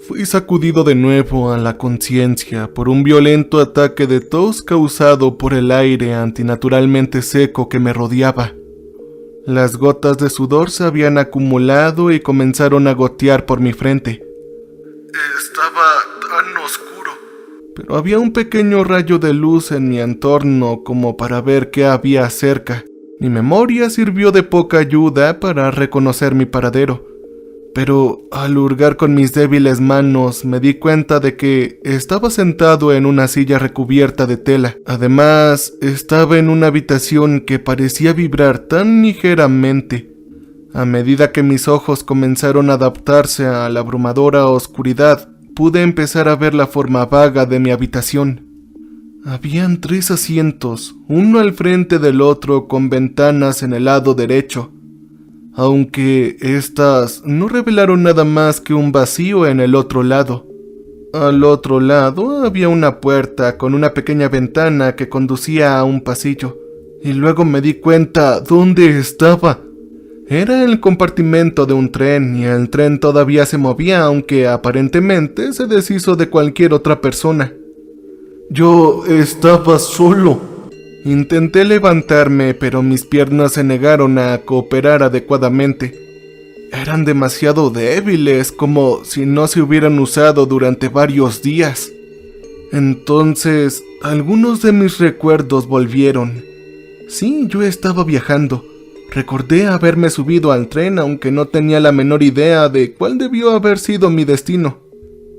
Fui sacudido de nuevo a la conciencia por un violento ataque de tos causado por el aire antinaturalmente seco que me rodeaba. Las gotas de sudor se habían acumulado y comenzaron a gotear por mi frente. Estaba tan oscuro, pero había un pequeño rayo de luz en mi entorno como para ver qué había cerca. Mi memoria sirvió de poca ayuda para reconocer mi paradero, pero al hurgar con mis débiles manos me di cuenta de que estaba sentado en una silla recubierta de tela. Además, estaba en una habitación que parecía vibrar tan ligeramente. A medida que mis ojos comenzaron a adaptarse a la abrumadora oscuridad, pude empezar a ver la forma vaga de mi habitación. Habían 3 asientos, uno al frente del otro con ventanas en el lado derecho, aunque estas no revelaron nada más que un vacío en el otro lado. Al otro lado había una puerta con una pequeña ventana que conducía a un pasillo, y luego me di cuenta dónde estaba. Era el compartimento de un tren y el tren todavía se movía, aunque aparentemente se deshizo de cualquier otra persona. Yo estaba solo. Intenté levantarme, pero mis piernas se negaron a cooperar adecuadamente. Eran demasiado débiles, como si no se hubieran usado durante varios días. Entonces, algunos de mis recuerdos volvieron. Sí, yo estaba viajando. Recordé haberme subido al tren, aunque no tenía la menor idea de cuál debió haber sido mi destino.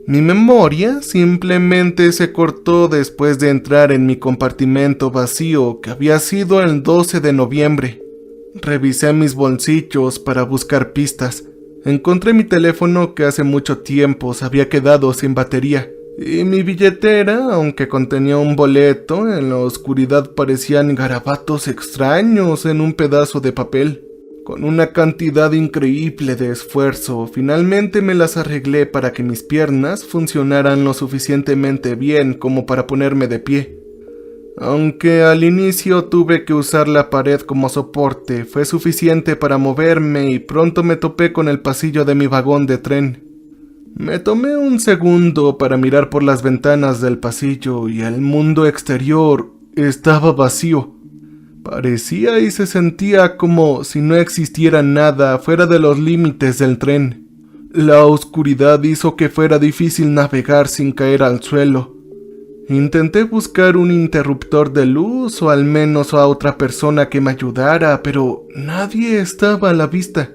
Mi memoria simplemente se cortó después de entrar en mi compartimento vacío, que había sido el 12 de noviembre. Revisé mis bolsillos para buscar pistas. Encontré mi teléfono que hace mucho tiempo se había quedado sin batería. Y mi billetera, aunque contenía un boleto, en la oscuridad parecían garabatos extraños en un pedazo de papel. Con una cantidad increíble de esfuerzo, finalmente me las arreglé para que mis piernas funcionaran lo suficientemente bien como para ponerme de pie. Aunque al inicio tuve que usar la pared como soporte, fue suficiente para moverme y pronto me topé con el pasillo de mi vagón de tren. Me tomé un segundo para mirar por las ventanas del pasillo y el mundo exterior estaba vacío. Parecía y se sentía como si no existiera nada fuera de los límites del tren. La oscuridad hizo que fuera difícil navegar sin caer al suelo. Intenté buscar un interruptor de luz o al menos a otra persona que me ayudara, pero nadie estaba a la vista.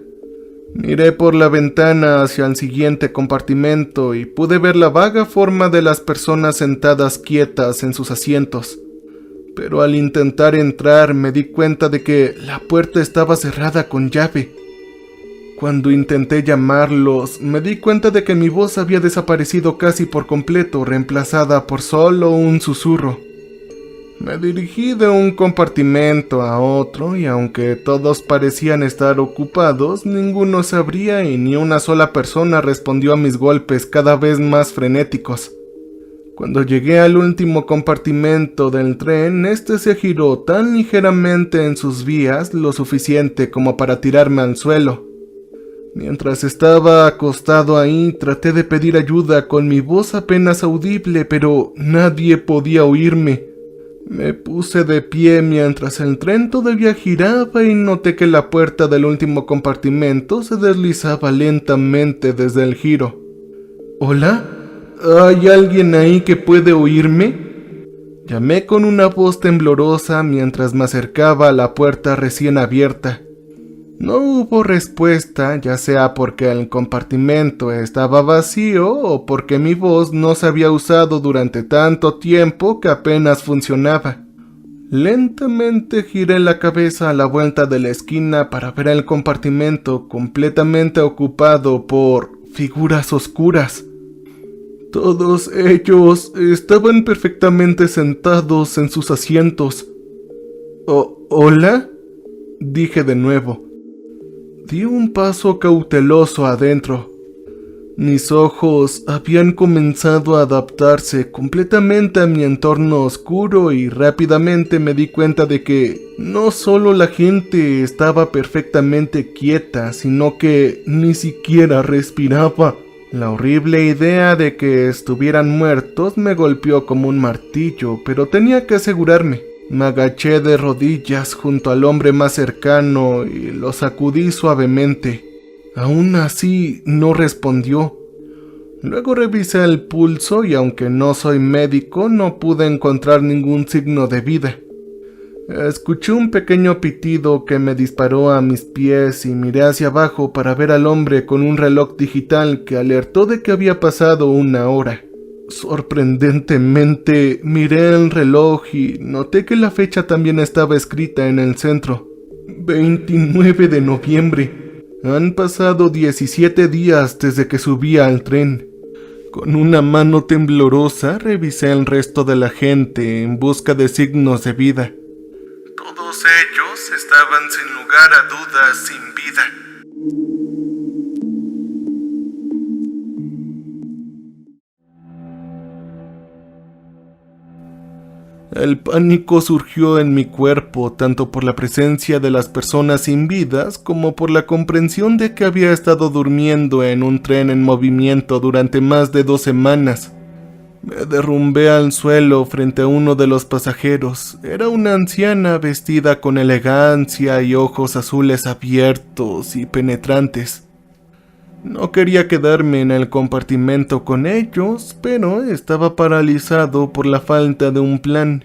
Miré por la ventana hacia el siguiente compartimento y pude ver la vaga forma de las personas sentadas quietas en sus asientos. Pero al intentar entrar me di cuenta de que la puerta estaba cerrada con llave. Cuando intenté llamarlos, me di cuenta de que mi voz había desaparecido casi por completo, reemplazada por solo un susurro. Me dirigí de un compartimento a otro y aunque todos parecían estar ocupados, ninguno se abría y ni una sola persona respondió a mis golpes cada vez más frenéticos. Cuando llegué al último compartimento del tren, este se giró tan ligeramente en sus vías lo suficiente como para tirarme al suelo. Mientras estaba acostado ahí, traté de pedir ayuda con mi voz apenas audible, pero nadie podía oírme. Me puse de pie mientras el tren todavía giraba y noté que la puerta del último compartimento se deslizaba lentamente desde el giro. ¿Hola? ¿Hay alguien ahí que puede oírme? Llamé con una voz temblorosa mientras me acercaba a la puerta recién abierta. No hubo respuesta, ya sea porque el compartimento estaba vacío o porque mi voz no se había usado durante tanto tiempo que apenas funcionaba. Lentamente giré la cabeza a la vuelta de la esquina para ver el compartimento completamente ocupado por figuras oscuras. Todos ellos estaban perfectamente sentados en sus asientos. ¿Hola? Dije de nuevo. Di un paso cauteloso adentro. Mis ojos habían comenzado a adaptarse completamente a mi entorno oscuro y rápidamente me di cuenta de que no solo la gente estaba perfectamente quieta, sino que ni siquiera respiraba. La horrible idea de que estuvieran muertos me golpeó como un martillo, pero tenía que asegurarme. Me agaché de rodillas junto al hombre más cercano y lo sacudí suavemente. Aún así, no respondió. Luego revisé el pulso y aunque no soy médico, no pude encontrar ningún signo de vida. Escuché un pequeño pitido que me disparó a mis pies y miré hacia abajo para ver al hombre con un reloj digital que alertó de que había pasado 1 hora. Sorprendentemente, miré el reloj y noté que la fecha también estaba escrita en el centro. 29 de noviembre. Han pasado 17 días desde que subí al tren. Con una mano temblorosa revisé el resto de la gente en busca de signos de vida. Todos ellos estaban sin lugar a dudas sin vida. El pánico surgió en mi cuerpo tanto por la presencia de las personas sin vidas como por la comprensión de que había estado durmiendo en un tren en movimiento durante más de 2 semanas. Me derrumbé al suelo frente a uno de los pasajeros. Era una anciana vestida con elegancia y ojos azules abiertos y penetrantes. No quería quedarme en el compartimento con ellos, pero estaba paralizado por la falta de un plan.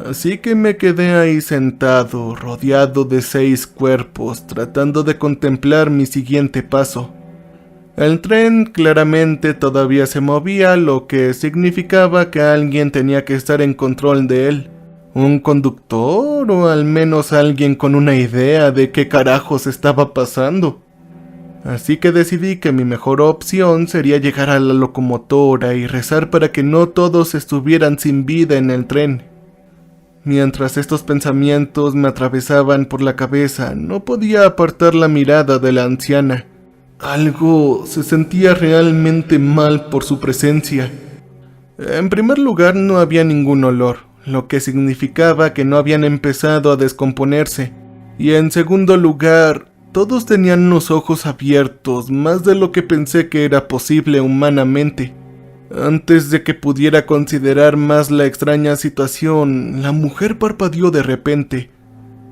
Así que me quedé ahí sentado, rodeado de 6 cuerpos, tratando de contemplar mi siguiente paso. El tren claramente todavía se movía, lo que significaba que alguien tenía que estar en control de él. ¿Un conductor o al menos alguien con una idea de qué carajos estaba pasando? Así que decidí que mi mejor opción sería llegar a la locomotora y rezar para que no todos estuvieran sin vida en el tren. Mientras estos pensamientos me atravesaban por la cabeza, no podía apartar la mirada de la anciana. Algo se sentía realmente mal por su presencia. En primer lugar, no había ningún olor, lo que significaba que no habían empezado a descomponerse. Y en segundo lugar, todos tenían unos ojos abiertos, más de lo que pensé que era posible humanamente. Antes de que pudiera considerar más la extraña situación, la mujer parpadeó de repente.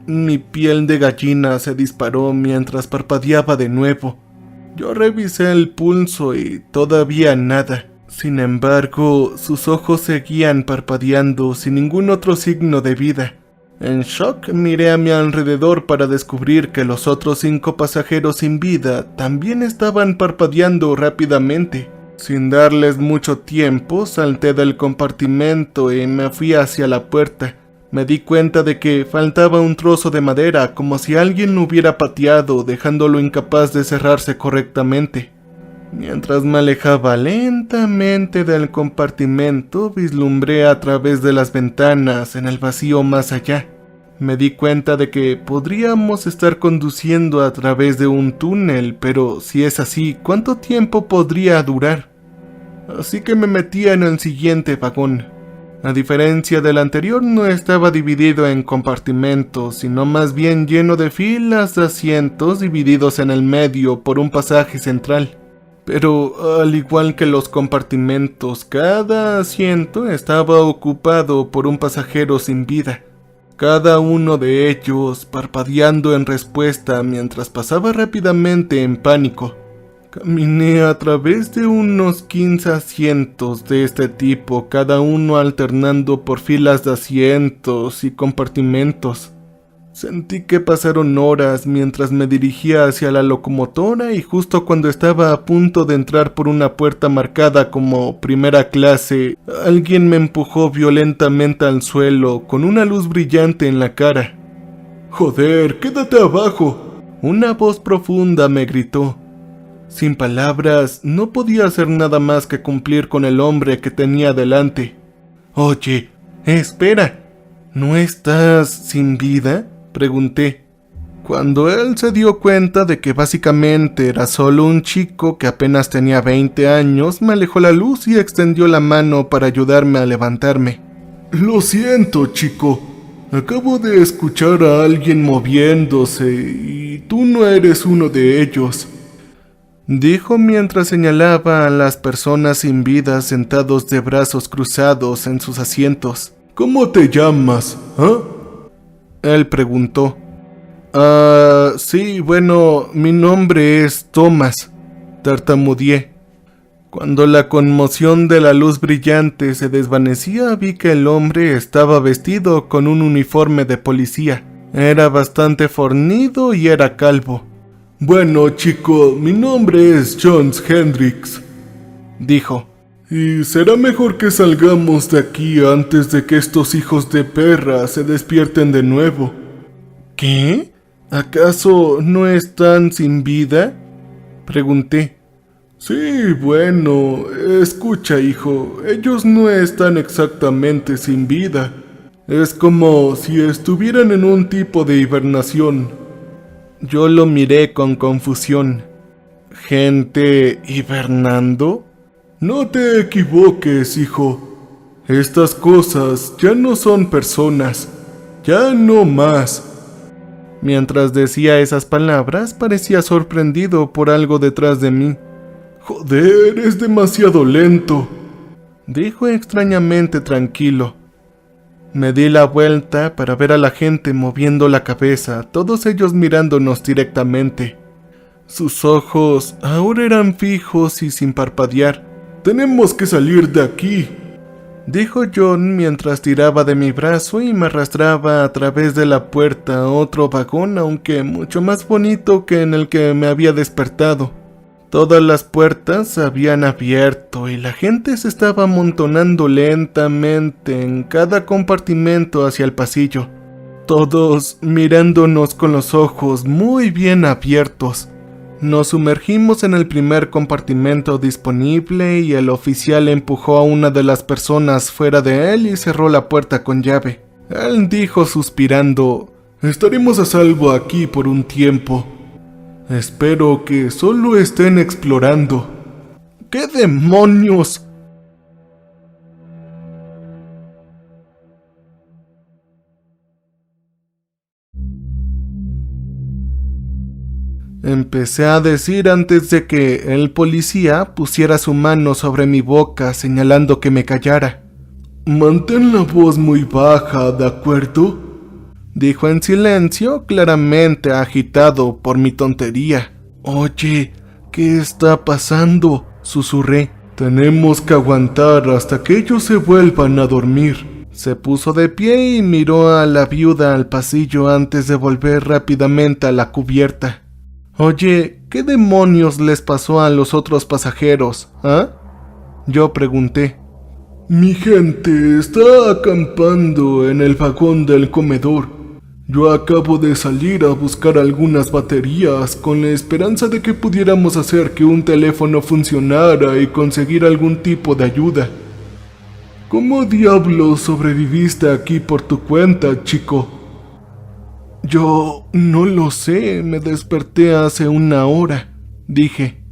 Mi piel de gallina se disparó mientras parpadeaba de nuevo. Yo revisé el pulso y todavía nada. Sin embargo, sus ojos seguían parpadeando sin ningún otro signo de vida. En shock miré a mi alrededor para descubrir que los otros 5 pasajeros sin vida también estaban parpadeando rápidamente. Sin darles mucho tiempo, salté del compartimento y me fui hacia la puerta. Me di cuenta de que faltaba un trozo de madera, como si alguien lo hubiera pateado, dejándolo incapaz de cerrarse correctamente. Mientras me alejaba lentamente del compartimento, vislumbré a través de las ventanas en el vacío más allá. Me di cuenta de que podríamos estar conduciendo a través de un túnel, pero si es así, ¿cuánto tiempo podría durar? Así que me metí en el siguiente vagón. A diferencia del anterior, no estaba dividido en compartimentos, sino más bien lleno de filas de asientos divididos en el medio por un pasaje central. Pero, al igual que los compartimentos, cada asiento estaba ocupado por un pasajero sin vida. Cada uno de ellos parpadeando en respuesta mientras pasaba rápidamente en pánico. Caminé a través de unos 15 asientos de este tipo, cada uno alternando por filas de asientos y compartimentos. Sentí que pasaron horas mientras me dirigía hacia la locomotora y justo cuando estaba a punto de entrar por una puerta marcada como primera clase, alguien me empujó violentamente al suelo con una luz brillante en la cara. «¡Joder, quédate abajo!», una voz profunda me gritó. Sin palabras, no podía hacer nada más que cumplir con el hombre que tenía delante. «Oye, espera, ¿no estás sin vida?», pregunté. Cuando él se dio cuenta de que básicamente era solo un chico que apenas tenía 20 años, me alejó la luz y extendió la mano para ayudarme a levantarme. «Lo siento, chico. Acabo de escuchar a alguien moviéndose y tú no eres uno de ellos». dijo mientras señalaba a las personas sin vida sentados de brazos cruzados en sus asientos. ¿Cómo te llamas? ¿Ah? Él preguntó. Sí, bueno, mi nombre es Thomas, tartamudeé. Cuando la conmoción de la luz brillante se desvanecía, vi que el hombre estaba vestido con un uniforme de policía. Era bastante fornido y era calvo. Bueno, chico, mi nombre es Jones Hendricks, dijo. Y será mejor que salgamos de aquí antes de que estos hijos de perra se despierten de nuevo. ¿Qué? ¿Acaso no están sin vida? Pregunté. Sí, bueno, escucha, hijo, ellos no están exactamente sin vida. Es como si estuvieran en un tipo de hibernación. Yo lo miré con confusión. ¿Gente hibernando? No te equivoques, hijo. Estas cosas ya no son personas. Ya no más. Mientras decía esas palabras, parecía sorprendido por algo detrás de mí. Joder, es demasiado lento, dijo extrañamente tranquilo. Me di la vuelta para ver a la gente moviendo la cabeza, todos ellos mirándonos directamente. Sus ojos ahora eran fijos y sin parpadear. Tenemos que salir de aquí, dijo John mientras tiraba de mi brazo y me arrastraba a través de la puerta a otro vagón, aunque mucho más bonito que en el que me había despertado. Todas las puertas se habían abierto y la gente se estaba amontonando lentamente en cada compartimento hacia el pasillo, todos mirándonos con los ojos muy bien abiertos. Nos sumergimos en el primer compartimento disponible y el oficial empujó a una de las personas fuera de él y cerró la puerta con llave. Él dijo suspirando: «Estaremos a salvo aquí por un tiempo. Espero que solo estén explorando». ¿Qué demonios? Empecé a decir antes de que el policía pusiera su mano sobre mi boca señalando que me callara. «Mantén la voz muy baja, ¿de acuerdo?», dijo en silencio, claramente agitado por mi tontería. «Oye, ¿qué está pasando?», susurré. «Tenemos que aguantar hasta que ellos se vuelvan a dormir». Se puso de pie y miró a la viuda al pasillo antes de volver rápidamente a la cubierta. «Oye, ¿qué demonios les pasó a los otros pasajeros, ah?», yo pregunté. «Mi gente está acampando en el vagón del comedor. Yo acabo de salir a buscar algunas baterías con la esperanza de que pudiéramos hacer que un teléfono funcionara y conseguir algún tipo de ayuda». «¿Cómo diablos sobreviviste aquí por tu cuenta, chico?». «Yo no lo sé, me desperté hace una hora», dije.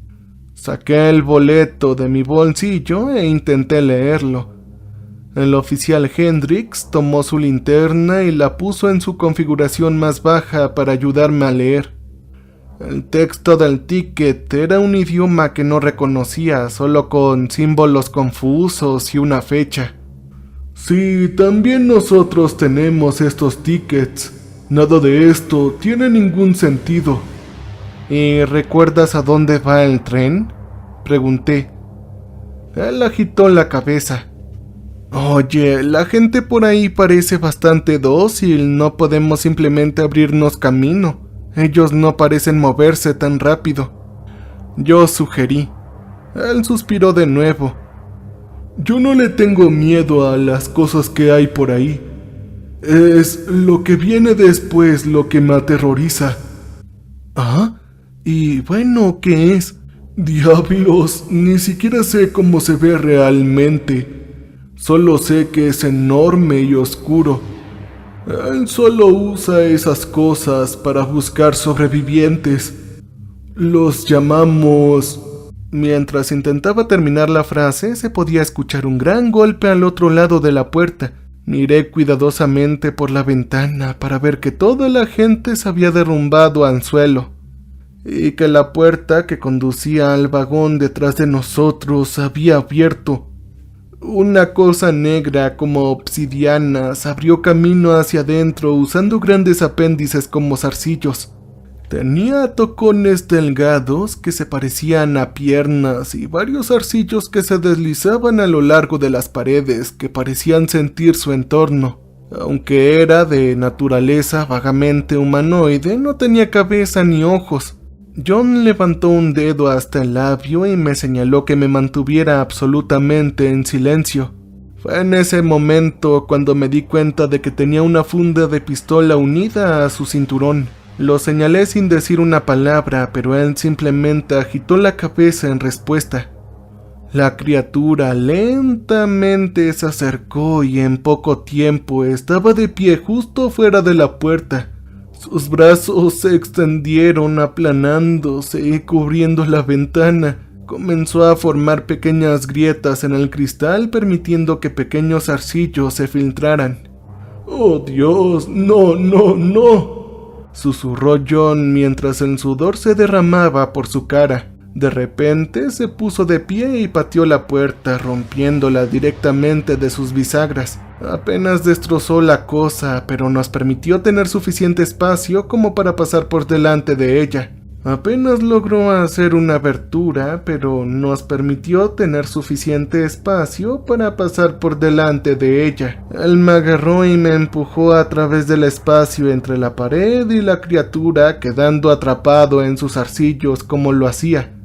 Saqué el boleto de mi bolsillo e intenté leerlo. El oficial Hendricks tomó su linterna y la puso en su configuración más baja para ayudarme a leer. El texto del ticket era un idioma que no reconocía, solo con símbolos confusos y una fecha. «Sí, también nosotros tenemos estos tickets. Nada de esto tiene ningún sentido». «¿Y recuerdas a dónde va el tren?», pregunté. Él agitó la cabeza. «Oye, la gente por ahí parece bastante dócil, no podemos simplemente abrirnos camino. Ellos no parecen moverse tan rápido». Yo sugerí. Él suspiró de nuevo. «Yo no le tengo miedo a las cosas que hay por ahí. Es lo que viene después lo que me aterroriza». «¿Ah? Y bueno, ¿qué es?». «Diablos, ni siquiera sé cómo se ve realmente. Solo sé que es enorme y oscuro. Él solo usa esas cosas para buscar sobrevivientes. Los llamamos...». Mientras intentaba terminar la frase, se podía escuchar un gran golpe al otro lado de la puerta. Miré cuidadosamente por la ventana para ver que toda la gente se había derrumbado al suelo. y que la puerta que conducía al vagón detrás de nosotros había abierto. Una cosa negra como obsidiana se abrió camino hacia adentro usando grandes apéndices como zarcillos. Tenía tocones delgados que se parecían a piernas y varios zarcillos que se deslizaban a lo largo de las paredes que parecían sentir su entorno. Aunque era de naturaleza vagamente humanoide, no tenía cabeza ni ojos. John levantó un dedo hasta el labio y me señaló que me mantuviera absolutamente en silencio. Fue en ese momento cuando me di cuenta de que tenía una funda de pistola unida a su cinturón. Lo señalé sin decir una palabra, pero él simplemente agitó la cabeza en respuesta. La criatura lentamente se acercó y en poco tiempo estaba de pie justo fuera de la puerta. Sus brazos se extendieron aplanándose y cubriendo la ventana. Comenzó a formar pequeñas grietas en el cristal, permitiendo que pequeños zarcillos se filtraran. «¡Oh Dios! ¡No, no, no!», susurró John mientras el sudor se derramaba por su cara. De repente se puso de pie y pateó la puerta, rompiéndola directamente de sus bisagras. Apenas destrozó la cosa, pero nos permitió tener suficiente espacio como para pasar por delante de ella. Apenas logró hacer una abertura, pero nos permitió tener suficiente espacio para pasar por delante de ella. Él me agarró y me empujó a través del espacio entre la pared y la criatura, quedando atrapado en sus zarcillos como lo hacía.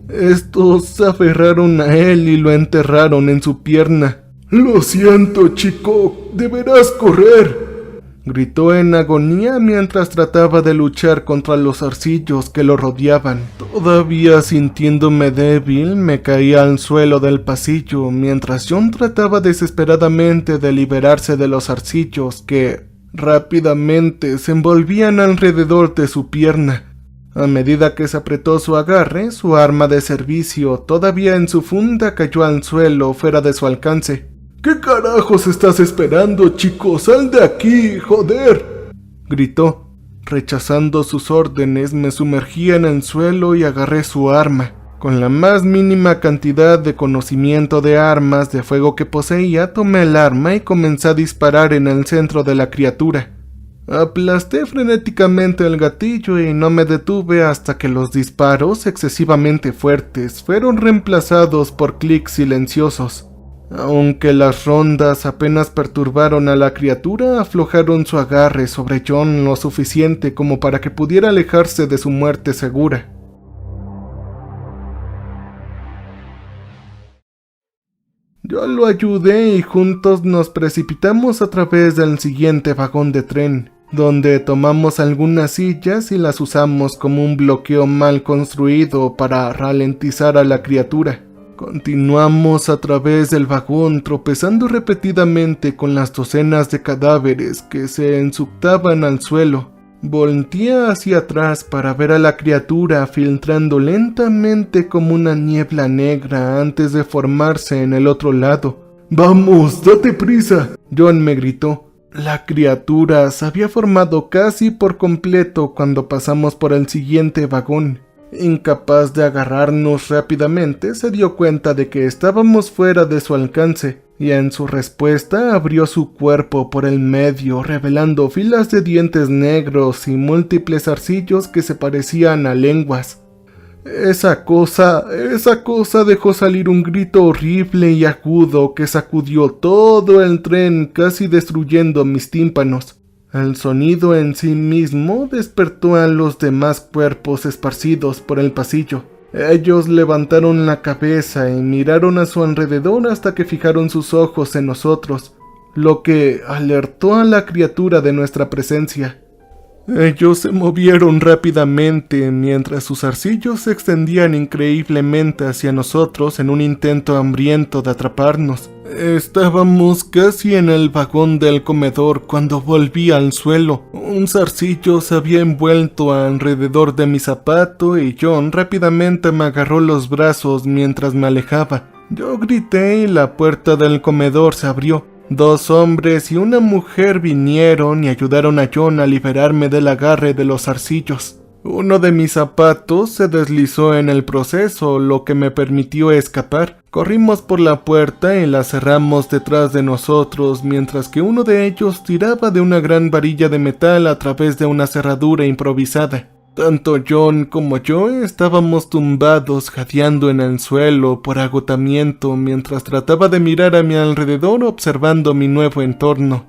Estos se aferraron a él y lo enterraron en su pierna. «Lo siento, chico, deberás correr», gritó en agonía mientras trataba de luchar contra los zarcillos que lo rodeaban. Todavía sintiéndome débil, me caí al suelo del pasillo mientras John trataba desesperadamente de liberarse de los zarcillos que rápidamente se envolvían alrededor de su pierna. A medida que se apretó su agarre, su arma de servicio, todavía en su funda, cayó al suelo fuera de su alcance. «¿Qué carajos estás esperando, chico? ¡Sal de aquí, joder!», gritó. Rechazando sus órdenes, me sumergí en el suelo y agarré su arma. Con la más mínima cantidad de conocimiento de armas de fuego que poseía, tomé el arma y comencé a disparar en el centro de la criatura. Aplasté frenéticamente el gatillo y no me detuve hasta que los disparos excesivamente fuertes fueron reemplazados por clics silenciosos. Aunque las rondas apenas perturbaron a la criatura, aflojaron su agarre sobre John lo suficiente como para que pudiera alejarse de su muerte segura. Yo lo ayudé y juntos nos precipitamos a través del siguiente vagón de tren, donde tomamos algunas sillas y las usamos como un bloqueo mal construido para ralentizar a la criatura. Continuamos a través del vagón, tropezando repetidamente con las docenas de cadáveres que se ensuctaban al suelo. Volteé hacia atrás para ver a la criatura filtrando lentamente como una niebla negra antes de formarse en el otro lado. «¡Vamos, date prisa!», John me gritó. La criatura se había formado casi por completo cuando pasamos por el siguiente vagón. Incapaz de agarrarnos rápidamente, se dio cuenta de que estábamos fuera de su alcance, y en su respuesta abrió su cuerpo por el medio, revelando filas de dientes negros y múltiples zarcillos que se parecían a lenguas. Esa cosa dejó salir un grito horrible y agudo que sacudió todo el tren, casi destruyendo mis tímpanos. El sonido en sí mismo despertó a los demás cuerpos esparcidos por el pasillo. Ellos levantaron la cabeza y miraron a su alrededor hasta que fijaron sus ojos en nosotros, lo que alertó a la criatura de nuestra presencia. Ellos se movieron rápidamente mientras sus zarcillos se extendían increíblemente hacia nosotros en un intento hambriento de atraparnos. Estábamos casi en el vagón del comedor cuando volví al suelo. Un zarcillo se había envuelto alrededor de mi zapato y John rápidamente me agarró los brazos mientras me alejaba. Yo grité y la puerta del comedor se abrió. 2 hombres y una mujer vinieron y ayudaron a John a liberarme del agarre de los zarcillos. Uno de mis zapatos se deslizó en el proceso, lo que me permitió escapar. Corrimos por la puerta y la cerramos detrás de nosotros, mientras que uno de ellos tiraba de una gran varilla de metal a través de una cerradura improvisada. Tanto John como yo estábamos tumbados jadeando en el suelo por agotamiento mientras trataba de mirar a mi alrededor observando mi nuevo entorno.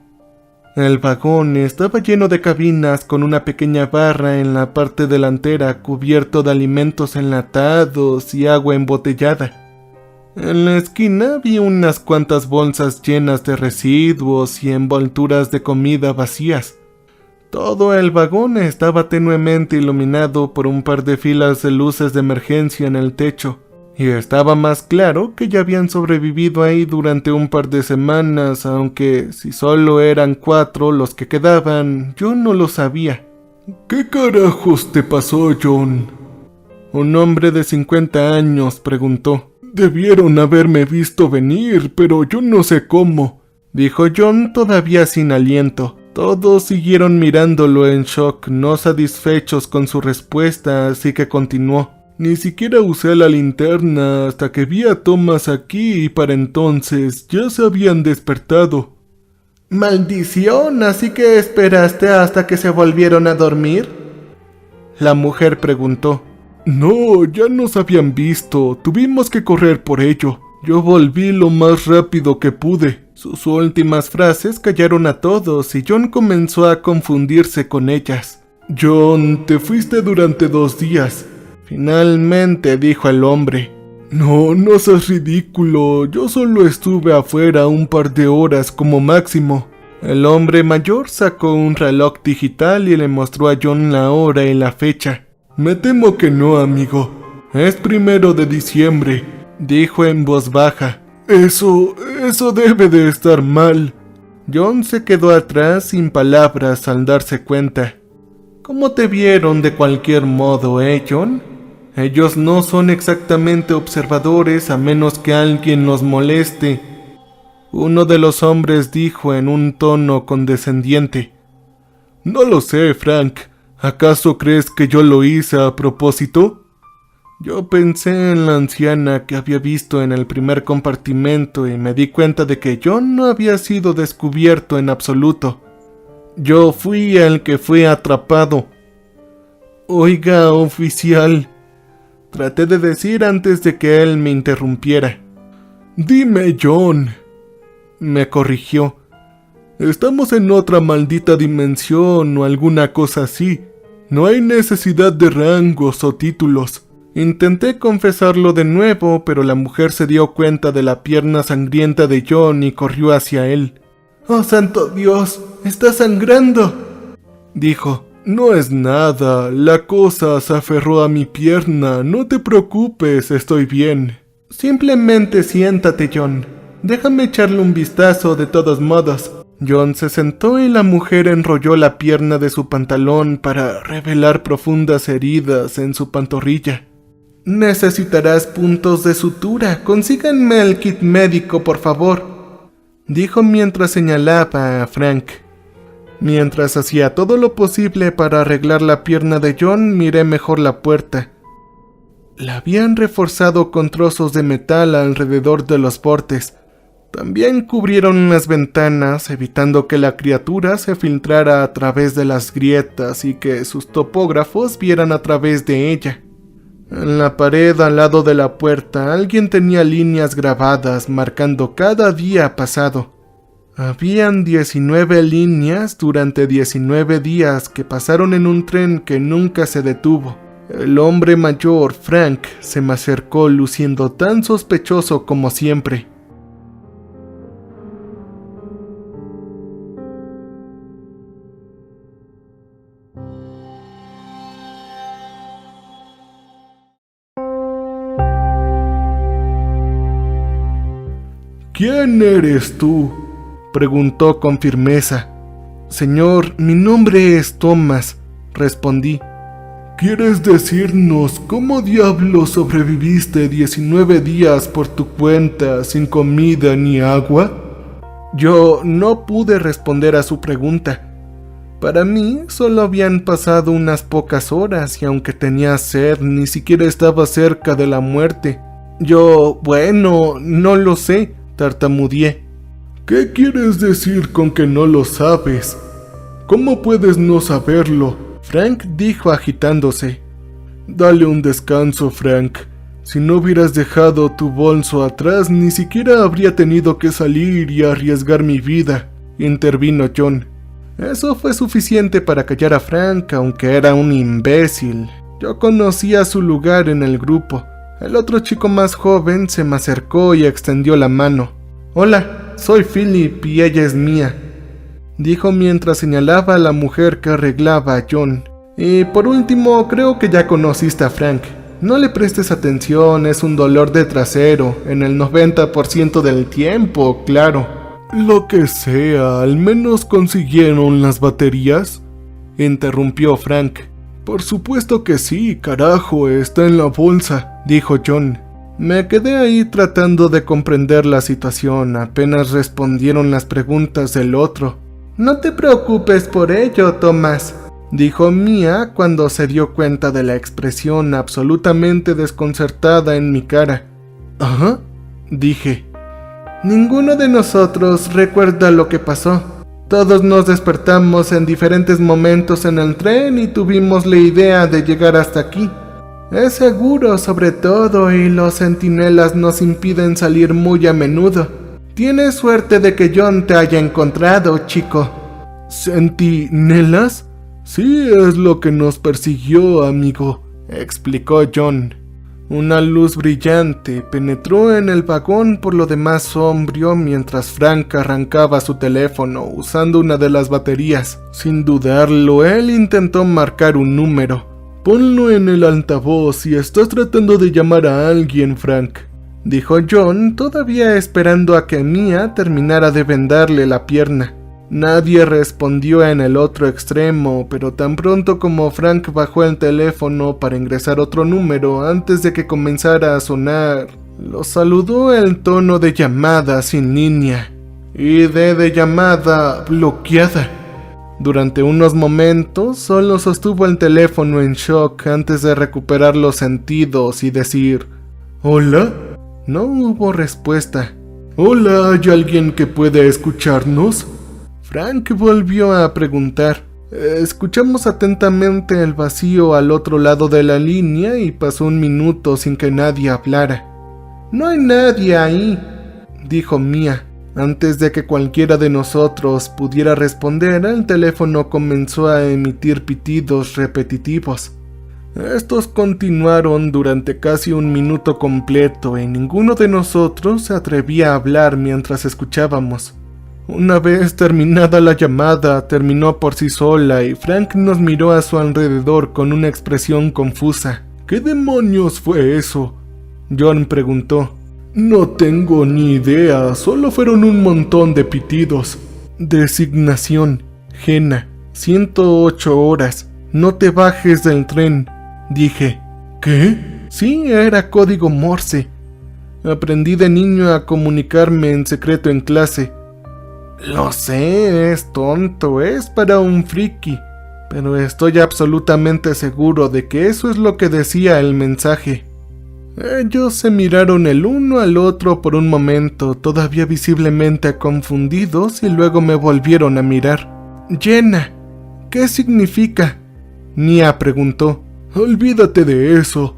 El vagón estaba lleno de cabinas con una pequeña barra en la parte delantera cubierto de alimentos enlatados y agua embotellada. En la esquina había unas cuantas bolsas llenas de residuos y envolturas de comida vacías. Todo el vagón estaba tenuemente iluminado por un par de filas de luces de emergencia en el techo, y estaba más claro que ya habían sobrevivido ahí durante un par de semanas, aunque si solo eran 4 los que quedaban, yo no lo sabía. ¿Qué carajos te pasó, John? Un hombre de 50 años preguntó. Debieron haberme visto venir, pero yo no sé cómo, dijo John todavía sin aliento. Todos siguieron mirándolo en shock, no satisfechos con su respuesta, así que continuó. Ni siquiera usé la linterna hasta que vi a Thomas aquí y para entonces ya se habían despertado. ¡Maldición! ¿Así que esperaste hasta que se volvieron a dormir? La mujer preguntó. No, ya nos habían visto, tuvimos que correr por ello. Yo volví lo más rápido que pude. Sus últimas frases callaron a todos y John comenzó a confundirse con ellas. John, te fuiste durante 2 días. Finalmente dijo el hombre. No, no seas ridículo, yo solo estuve afuera un par de horas como máximo. El hombre mayor sacó un reloj digital y le mostró a John la hora y la fecha. Me temo que no, amigo. Es 1 de diciembre, dijo en voz baja. Eso debe de estar mal. John se quedó atrás sin palabras al darse cuenta. ¿Cómo te vieron de cualquier modo, John? Ellos no son exactamente observadores a menos que alguien los moleste. Uno de los hombres dijo en un tono condescendiente. No lo sé, Frank. ¿Acaso crees que yo lo hice a propósito? Yo pensé en la anciana que había visto en el primer compartimento y me di cuenta de que John no había sido descubierto en absoluto. Yo fui el que fue atrapado. Oiga, oficial, traté de decir antes de que él me interrumpiera. Dime, John, me corrigió. Estamos en otra maldita dimensión o alguna cosa así. No hay necesidad de rangos o títulos. Intenté confesarlo de nuevo, pero la mujer se dio cuenta de la pierna sangrienta de John y corrió hacia él. ¡Oh, santo Dios! ¡Está sangrando!, dijo. No es nada, la cosa se aferró a mi pierna, no te preocupes, estoy bien. Simplemente siéntate, John. Déjame echarle un vistazo de todos modos. John se sentó y la mujer enrolló la pierna de su pantalón para revelar profundas heridas en su pantorrilla. Necesitarás puntos de sutura, consíganme el kit médico, por favor, dijo mientras señalaba a Frank. Mientras hacía todo lo posible para arreglar la pierna de John, miré mejor la puerta. La habían reforzado con trozos de metal alrededor de los bordes. También cubrieron las ventanas, evitando que la criatura se filtrara a través de las grietas y que sus topógrafos vieran a través de ella. En la pared al lado de la puerta, alguien tenía líneas grabadas marcando cada día pasado. Habían 19 líneas durante 19 días que pasaron en un tren que nunca se detuvo. El hombre mayor, Frank, se me acercó luciendo tan sospechoso como siempre. ¿Quién eres tú?, preguntó con firmeza. Señor, mi nombre es Thomas, respondí. ¿Quieres decirnos cómo diablos sobreviviste 19 días por tu cuenta sin comida ni agua? Yo no pude responder a su pregunta. Para mí solo habían pasado unas pocas horas y aunque tenía sed, ni siquiera estaba cerca de la muerte. Bueno, no lo sé, tartamudeé. ¿Qué quieres decir con que no lo sabes? ¿Cómo puedes no saberlo? Frank dijo agitándose. Dale un descanso, Frank. Si no hubieras dejado tu bolso atrás, ni siquiera habría tenido que salir y arriesgar mi vida, intervino John. Eso fue suficiente para callar a Frank, aunque era un imbécil. Yo conocía su lugar en el grupo. El otro chico más joven se me acercó y extendió la mano. Hola, soy Philip y ella es Mia, dijo mientras señalaba a la mujer que arreglaba a John. Y por último, creo que ya conociste a Frank. No le prestes atención, es un dolor de trasero, en el 90% del tiempo, claro. Lo que sea, ¿al menos consiguieron las baterías?, interrumpió Frank. Por supuesto que sí, carajo, está en la bolsa, dijo John. Me quedé ahí tratando de comprender la situación, apenas respondieron las preguntas del otro. No te preocupes por ello, Thomas, dijo Mia cuando se dio cuenta de la expresión absolutamente desconcertada en mi cara. Ajá, dije. Ninguno de nosotros recuerda lo que pasó. Todos nos despertamos en diferentes momentos en el tren y tuvimos la idea de llegar hasta aquí. Es seguro sobre todo y los centinelas nos impiden salir muy a menudo. Tienes suerte de que John te haya encontrado, chico. ¿Centinelas? Sí, es lo que nos persiguió, amigo, explicó John. Una luz brillante penetró en el vagón por lo demás sombrío mientras Frank arrancaba su teléfono usando una de las baterías. Sin dudarlo, él intentó marcar un número. Ponlo en el altavoz si estás tratando de llamar a alguien, Frank, dijo John, todavía esperando a que Mia terminara de vendarle la pierna. Nadie respondió en el otro extremo, pero tan pronto como Frank bajó el teléfono para ingresar otro número antes de que comenzara a sonar, lo saludó el tono de llamada sin línea. ID de llamada bloqueada. Durante unos momentos solo sostuvo el teléfono en shock antes de recuperar los sentidos y decir ¿Hola? No hubo respuesta. ¿Hola, hay alguien que pueda escucharnos? Frank volvió a preguntar. Escuchamos atentamente el vacío al otro lado de la línea y pasó un minuto sin que nadie hablara. No hay nadie ahí, dijo Mia. Antes de que cualquiera de nosotros pudiera responder, el teléfono comenzó a emitir pitidos repetitivos. Estos continuaron durante casi un minuto completo y ninguno de nosotros se atrevía a hablar mientras escuchábamos. Una vez terminada la llamada, terminó por sí sola y Frank nos miró a su alrededor con una expresión confusa. ¿Qué demonios fue eso?, John preguntó. No tengo ni idea, solo fueron un montón de pitidos. Designación, Jenna, 108 horas, no te bajes del tren, dije. ¿Qué? Sí, era código Morse. Aprendí de niño a comunicarme en secreto en clase. Lo sé, es tonto, es para un friki, pero estoy absolutamente seguro de que eso es lo que decía el mensaje. Ellos se miraron el uno al otro por un momento, todavía visiblemente confundidos, y luego me volvieron a mirar. Jenna, ¿qué significa?, Mia preguntó. Olvídate de eso,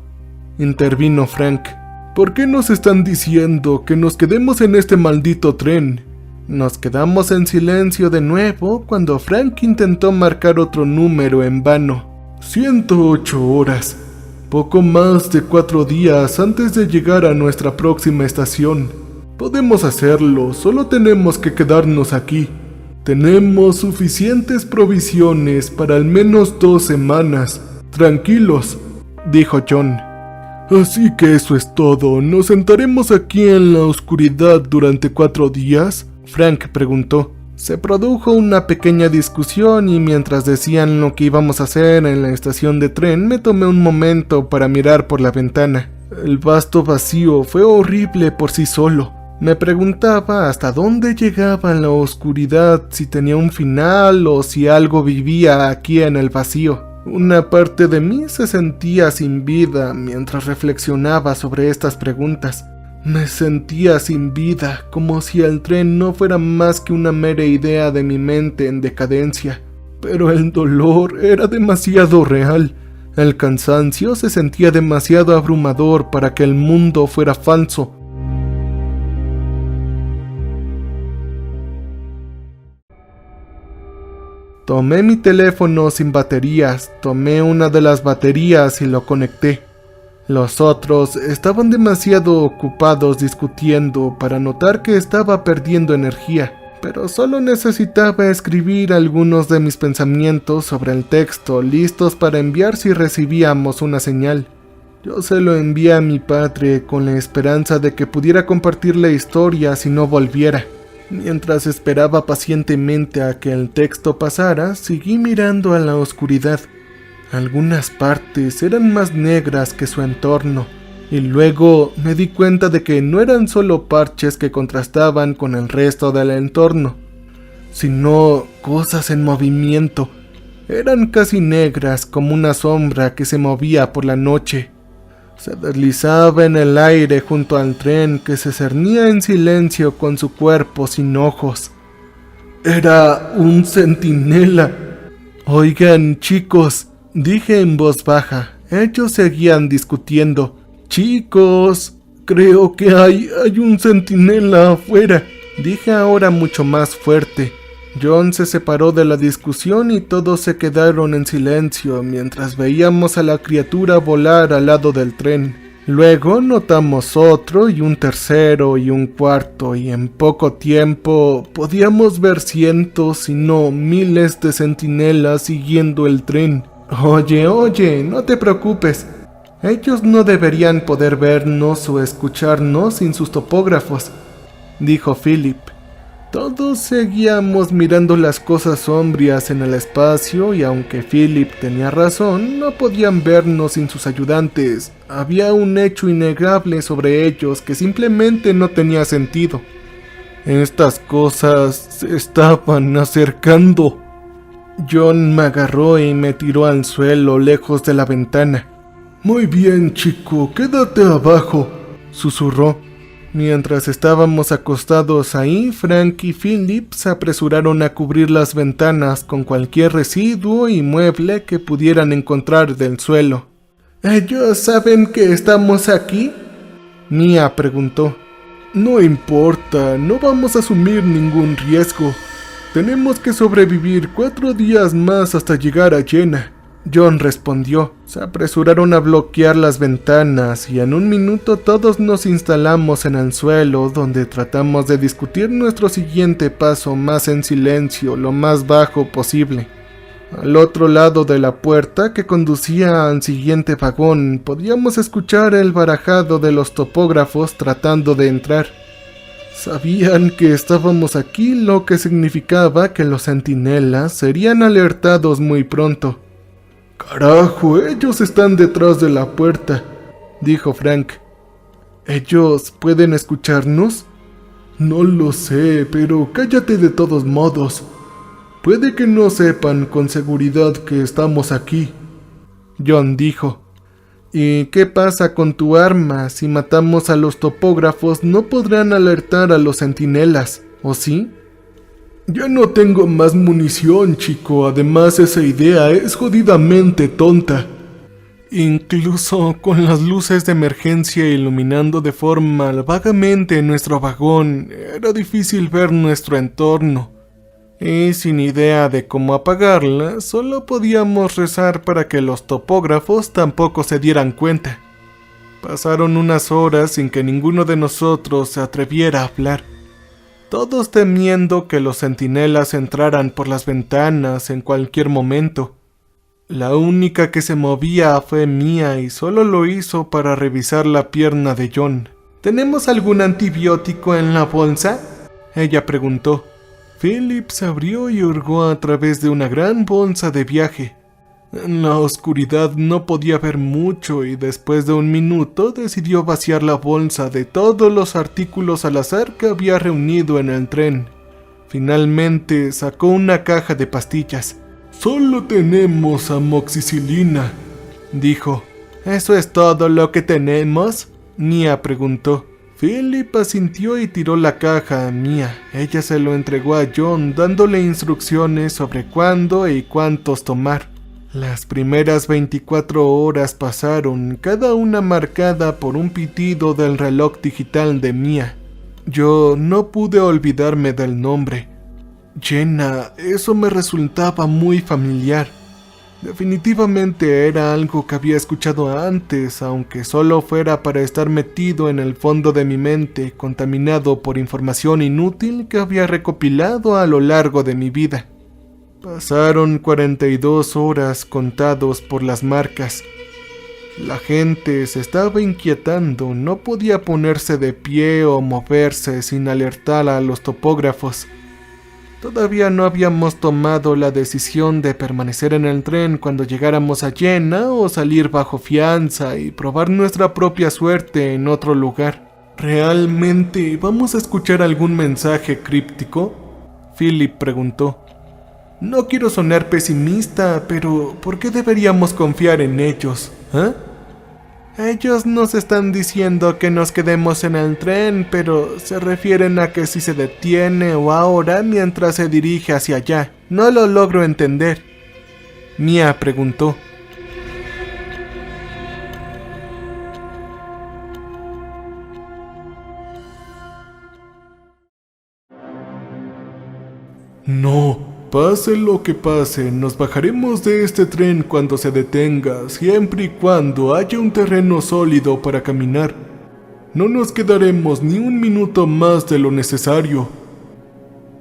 intervino Frank. ¿Por qué nos están diciendo que nos quedemos en este maldito tren? Nos quedamos en silencio de nuevo cuando Frank intentó marcar otro número en vano. 108 horas. Poco más de 4 días antes de llegar a nuestra próxima estación. Podemos hacerlo, solo tenemos que quedarnos aquí. Tenemos suficientes provisiones para al menos 2 semanas. Tranquilos, dijo John. Así que eso es todo. ¿Nos sentaremos aquí en la oscuridad durante 4 días? Frank preguntó. Se produjo una pequeña discusión y mientras decían lo que íbamos a hacer en la estación de tren, me tomé un momento para mirar por la ventana. El vasto vacío fue horrible por sí solo. Me preguntaba hasta dónde llegaba la oscuridad, si tenía un final o si algo vivía aquí en el vacío. Una parte de mí se sentía sin vida mientras reflexionaba sobre estas preguntas. Me sentía sin vida, como si el tren no fuera más que una mera idea de mi mente en decadencia. Pero el dolor era demasiado real. El cansancio se sentía demasiado abrumador para que el mundo fuera falso. Tomé mi teléfono sin baterías, tomé una de las baterías y lo conecté. Los otros estaban demasiado ocupados discutiendo para notar que estaba perdiendo energía, pero solo necesitaba escribir algunos de mis pensamientos sobre el texto, listos para enviar si recibíamos una señal. Yo se lo envié a mi padre con la esperanza de que pudiera compartir la historia si no volviera. Mientras esperaba pacientemente a que el texto pasara, seguí mirando a la oscuridad. Algunas partes eran más negras que su entorno, y luego me di cuenta de que no eran solo parches que contrastaban con el resto del entorno, sino cosas en movimiento. Eran casi negras como una sombra que se movía por la noche. Se deslizaba en el aire junto al tren que se cernía en silencio con su cuerpo sin ojos. Era un centinela. Oigan, chicos, dije en voz baja. Ellos seguían discutiendo. Chicos, creo que hay un centinela afuera, dije ahora mucho más fuerte. John se separó de la discusión y todos se quedaron en silencio mientras veíamos a la criatura volar al lado del tren. Luego notamos otro y un tercero y un cuarto, y en poco tiempo podíamos ver cientos si no miles de centinelas siguiendo el tren. Oye, no te preocupes. Ellos no deberían poder vernos o escucharnos sin sus topógrafos, dijo Philip. Todos seguíamos mirando las cosas sombrías en el espacio y aunque Philip tenía razón, no podían vernos sin sus ayudantes. Había un hecho innegable sobre ellos que simplemente no tenía sentido. Estas cosas se estaban acercando. John me agarró y me tiró al suelo lejos de la ventana. «Muy bien, chico, quédate abajo», susurró. Mientras estábamos acostados ahí, Frank y Philip se apresuraron a cubrir las ventanas con cualquier residuo y mueble que pudieran encontrar del suelo. «¿Ellos saben que estamos aquí?», Mia preguntó. «No importa, no vamos a asumir ningún riesgo. Tenemos que sobrevivir 4 días más hasta llegar a Jenna», John respondió. Se apresuraron a bloquear las ventanas y en un minuto todos nos instalamos en el suelo, donde tratamos de discutir nuestro siguiente paso más en silencio, lo más bajo posible. Al otro lado de la puerta que conducía al siguiente vagón, podíamos escuchar el barajado de los topógrafos tratando de entrar. Sabían que estábamos aquí, lo que significaba que los centinelas serían alertados muy pronto. «Carajo, ellos están detrás de la puerta», dijo Frank. «¿Ellos pueden escucharnos?» «No lo sé, pero cállate de todos modos. Puede que no sepan con seguridad que estamos aquí», John dijo. «¿Y qué pasa con tu arma? Si matamos a los topógrafos no podrán alertar a los centinelas, ¿o sí?» «Ya no tengo más munición, chico. Además, esa idea es jodidamente tonta». Incluso con las luces de emergencia iluminando de forma vagamente nuestro vagón, era difícil ver nuestro entorno. Y sin idea de cómo apagarla, solo podíamos rezar para que los topógrafos tampoco se dieran cuenta. Pasaron unas horas sin que ninguno de nosotros se atreviera a hablar. Todos temiendo que los centinelas entraran por las ventanas en cualquier momento. La única que se movía fue Mia y solo lo hizo para revisar la pierna de John. «¿Tenemos algún antibiótico en la bolsa?», ella preguntó. Philip se abrió y hurgó a través de una gran bolsa de viaje. En la oscuridad no podía ver mucho y después de un minuto decidió vaciar la bolsa de todos los artículos al azar que había reunido en el tren. Finalmente sacó una caja de pastillas. «Solo tenemos amoxicilina», dijo. «¿Eso es todo lo que tenemos?», Mia preguntó. Philip asintió y tiró la caja a Mia. Ella se lo entregó a John, dándole instrucciones sobre cuándo y cuántos tomar. Las primeras 24 horas pasaron, cada una marcada por un pitido del reloj digital de Mia. Yo no pude olvidarme del nombre. Jenna, eso me resultaba muy familiar. Definitivamente era algo que había escuchado antes, aunque solo fuera para estar metido en el fondo de mi mente, contaminado por información inútil que había recopilado a lo largo de mi vida. Pasaron 42 horas contados por las marcas. La gente se estaba inquietando, no podía ponerse de pie o moverse sin alertar a los topógrafos. Todavía no habíamos tomado la decisión de permanecer en el tren cuando llegáramos a Jenna o salir bajo fianza y probar nuestra propia suerte en otro lugar. ¿Realmente vamos a escuchar algún mensaje críptico?, Philip preguntó. No quiero sonar pesimista, pero ¿por qué deberíamos confiar en ellos? Ellos nos están diciendo que nos quedemos en el tren, pero se refieren a que si se detiene o ahora mientras se dirige hacia allá. No lo logro entender. Mia preguntó. No. Pase lo que pase, nos bajaremos de este tren cuando se detenga, siempre y cuando haya un terreno sólido para caminar. No nos quedaremos ni un minuto más de lo necesario,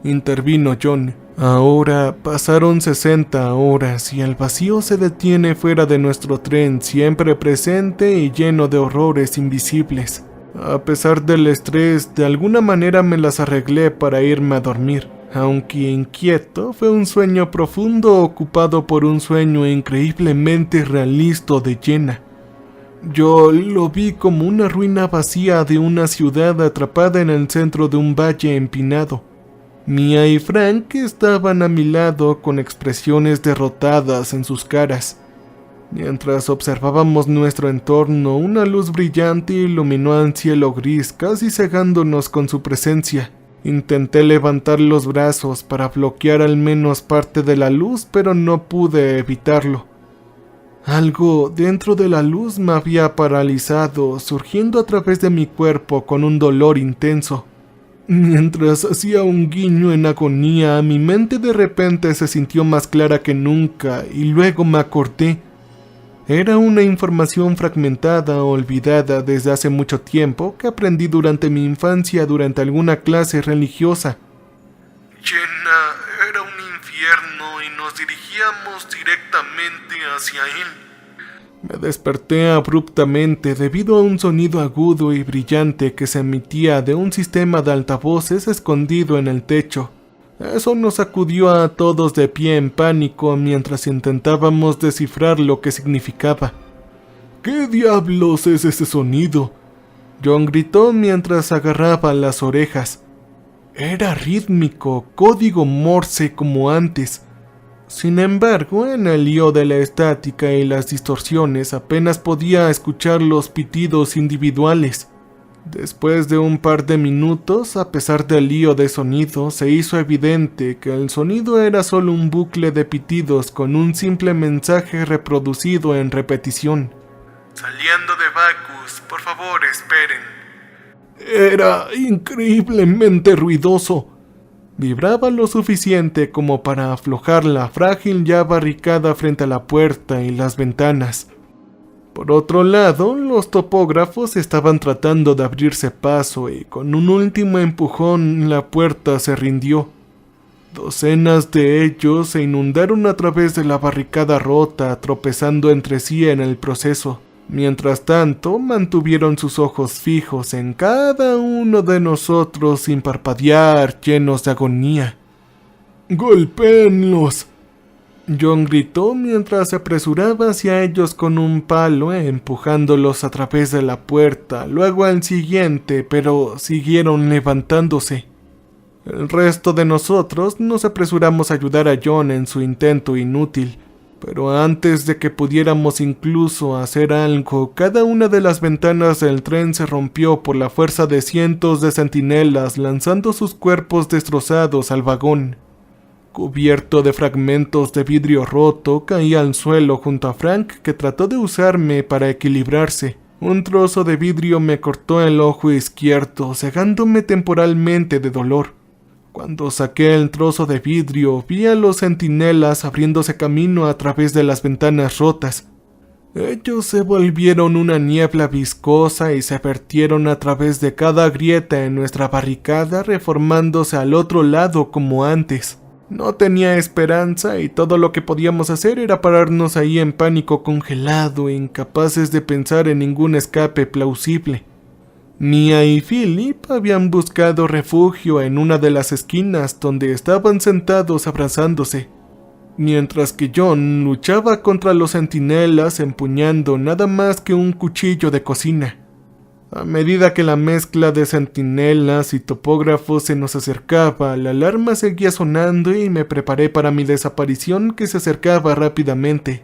intervino John. Ahora pasaron 60 horas y el vacío se detiene fuera de nuestro tren, siempre presente y lleno de horrores invisibles. A pesar del estrés, de alguna manera me las arreglé para irme a dormir. Aunque inquieto, fue un sueño profundo ocupado por un sueño increíblemente realista de Jenna. Yo lo vi como una ruina vacía de una ciudad atrapada en el centro de un valle empinado. Mia y Frank estaban a mi lado con expresiones derrotadas en sus caras. Mientras observábamos nuestro entorno, una luz brillante iluminó el cielo gris, casi cegándonos con su presencia. Intenté levantar los brazos para bloquear al menos parte de la luz, pero no pude evitarlo. Algo dentro de la luz me había paralizado, surgiendo a través de mi cuerpo con un dolor intenso. Mientras hacía un guiño en agonía, mi mente de repente se sintió más clara que nunca y luego me acordé. Era una información fragmentada, olvidada desde hace mucho tiempo, que aprendí durante mi infancia durante alguna clase religiosa. Jenna era un infierno y nos dirigíamos directamente hacia él. Me desperté abruptamente debido a un sonido agudo y brillante que se emitía de un sistema de altavoces escondido en el techo. Eso nos sacudió a todos de pie en pánico mientras intentábamos descifrar lo que significaba. ¿Qué diablos es ese sonido?, John gritó mientras agarraba las orejas. Era rítmico, código Morse como antes. Sin embargo, en el lío de la estática y las distorsiones apenas podía escuchar los pitidos individuales. Después de un par de minutos, a pesar del lío de sonido, se hizo evidente que el sonido era solo un bucle de pitidos con un simple mensaje reproducido en repetición. Saliendo de Bacchus, por favor, esperen. Era increíblemente ruidoso. Vibraba lo suficiente como para aflojar la frágil ya barricada frente a la puerta y las ventanas. Por otro lado, los topógrafos estaban tratando de abrirse paso y con un último empujón la puerta se rindió. Docenas de ellos se inundaron a través de la barricada rota, tropezando entre sí en el proceso. Mientras tanto, mantuvieron sus ojos fijos en cada uno de nosotros sin parpadear, llenos de agonía. «¡Golpéenlos!», John gritó mientras se apresuraba hacia ellos con un palo, empujándolos a través de la puerta, luego al siguiente, pero siguieron levantándose. El resto de nosotros nos apresuramos a ayudar a John en su intento inútil, pero antes de que pudiéramos incluso hacer algo, cada una de las ventanas del tren se rompió por la fuerza de cientos de centinelas lanzando sus cuerpos destrozados al vagón. Cubierto de fragmentos de vidrio roto, caí al suelo junto a Frank, que trató de usarme para equilibrarse. Un trozo de vidrio me cortó el ojo izquierdo, cegándome temporalmente de dolor. Cuando saqué el trozo de vidrio, vi a los centinelas abriéndose camino a través de las ventanas rotas. Ellos se volvieron una niebla viscosa y se vertieron a través de cada grieta en nuestra barricada, reformándose al otro lado como antes. No tenía esperanza y todo lo que podíamos hacer era pararnos ahí en pánico congelado, incapaces de pensar en ningún escape plausible. Mia y Philip habían buscado refugio en una de las esquinas donde estaban sentados abrazándose, mientras que John luchaba contra los centinelas empuñando nada más que un cuchillo de cocina. A medida que la mezcla de centinelas y topógrafos se nos acercaba, la alarma seguía sonando y me preparé para mi desaparición que se acercaba rápidamente.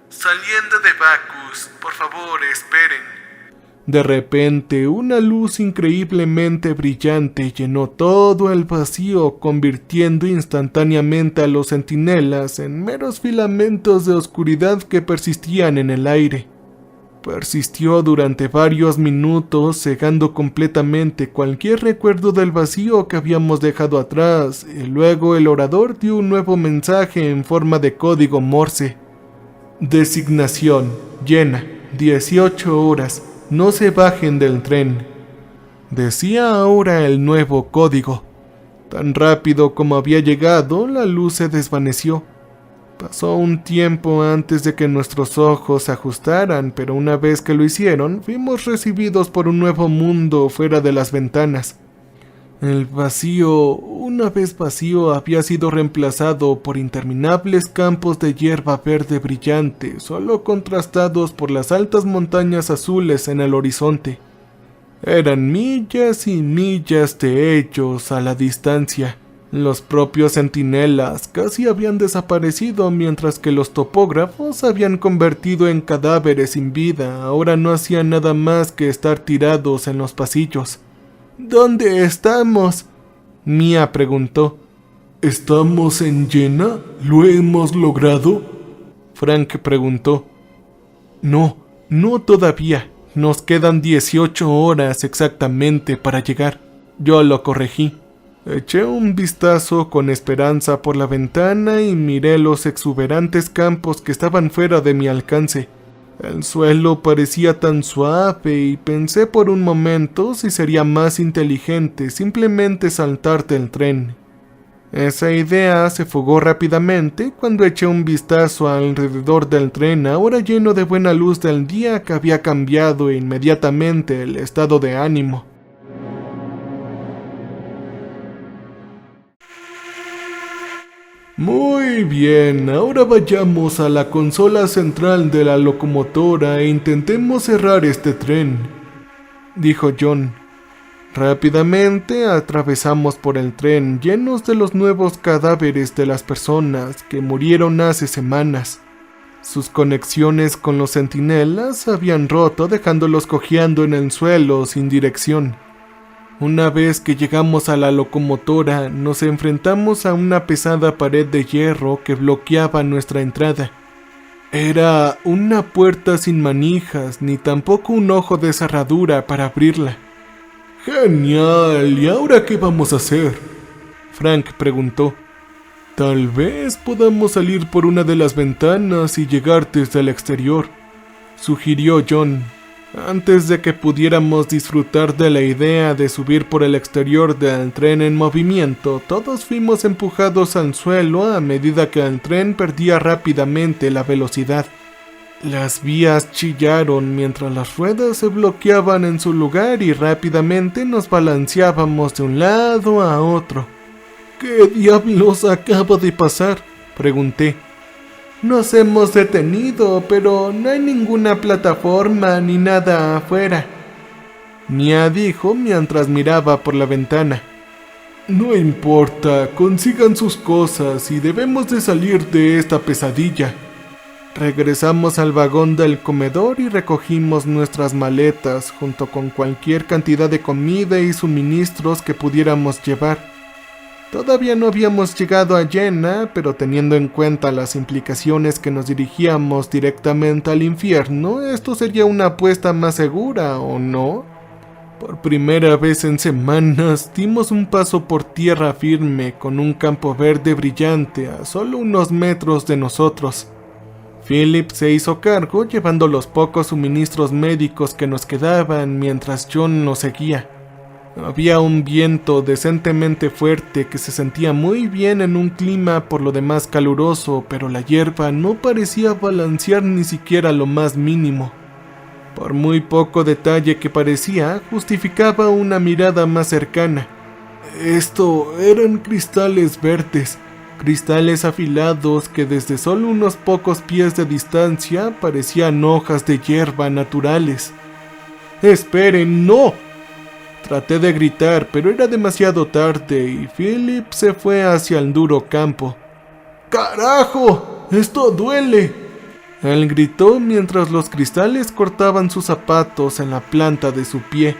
Saliendo de Bacchus, por favor, esperen. De repente, una luz increíblemente brillante llenó todo el vacío, convirtiendo instantáneamente a los centinelas en meros filamentos de oscuridad que persistían en el aire. Persistió durante varios minutos, cegando completamente cualquier recuerdo del vacío que habíamos dejado atrás, y luego el orador dio un nuevo mensaje en forma de código Morse. Designación: llena, 18 horas, no se bajen del tren. Decía ahora el nuevo código. Tan rápido como había llegado, la luz se desvaneció. Pasó un tiempo antes de que nuestros ojos se ajustaran, pero una vez que lo hicieron, fuimos recibidos por un nuevo mundo fuera de las ventanas. El vacío, una vez vacío, había sido reemplazado por interminables campos de hierba verde brillante, solo contrastados por las altas montañas azules en el horizonte. Eran millas y millas de ellos a la distancia. Los propios centinelas casi habían desaparecido, mientras que los topógrafos se habían convertido en cadáveres sin vida. Ahora no hacían nada más que estar tirados en los pasillos. ¿Dónde estamos?, Mia preguntó. ¿Estamos en Jena? ¿Lo hemos logrado?, Frank preguntó. No todavía. Nos quedan 18 horas exactamente para llegar. Yo lo corregí. Eché un vistazo con esperanza por la ventana y miré los exuberantes campos que estaban fuera de mi alcance. El suelo parecía tan suave y pensé por un momento si sería más inteligente simplemente saltar del tren. Esa idea se fugó rápidamente cuando eché un vistazo alrededor del tren, ahora lleno de buena luz del día, que había cambiado inmediatamente el estado de ánimo. Muy bien, ahora vayamos a la consola central de la locomotora e intentemos cerrar este tren, dijo John. Rápidamente atravesamos por el tren, llenos de los nuevos cadáveres de las personas que murieron hace semanas. Sus conexiones con los centinelas se habían roto, dejándolos cojeando en el suelo sin dirección. Una vez que llegamos a la locomotora, nos enfrentamos a una pesada pared de hierro que bloqueaba nuestra entrada. Era una puerta sin manijas, ni tampoco un ojo de cerradura para abrirla. ¡Genial! ¿Y ahora qué vamos a hacer?, Frank preguntó. Tal vez podamos salir por una de las ventanas y llegar desde el exterior, sugirió John. Antes de que pudiéramos disfrutar de la idea de subir por el exterior del tren en movimiento, todos fuimos empujados al suelo a medida que el tren perdía rápidamente la velocidad. Las vías chillaron mientras las ruedas se bloqueaban en su lugar y rápidamente nos balanceábamos de un lado a otro. ¿Qué diablos acaba de pasar?, pregunté. Nos hemos detenido, pero no hay ninguna plataforma ni nada afuera. Mia dijo mientras miraba por la ventana. No importa, consigan sus cosas y debemos de salir de esta pesadilla. Regresamos al vagón del comedor y recogimos nuestras maletas junto con cualquier cantidad de comida y suministros que pudiéramos llevar. Todavía no habíamos llegado a Jenna, pero teniendo en cuenta las implicaciones que nos dirigíamos directamente al infierno, esto sería una apuesta más segura, ¿o no? Por primera vez en semanas, dimos un paso por tierra firme con un campo verde brillante a solo unos metros de nosotros. Philip se hizo cargo llevando los pocos suministros médicos que nos quedaban mientras John nos seguía. Había un viento decentemente fuerte que se sentía muy bien en un clima por lo demás caluroso, pero la hierba no parecía balancear ni siquiera lo más mínimo. Por muy poco detalle que parecía, justificaba una mirada más cercana. Esto eran cristales verdes, cristales afilados que desde solo unos pocos pies de distancia parecían hojas de hierba naturales. ¡Esperen, no! Traté de gritar, pero era demasiado tarde y Philip se fue hacia el duro campo. ¡Carajo! ¡Esto duele! Él gritó mientras los cristales cortaban sus zapatos en la planta de su pie.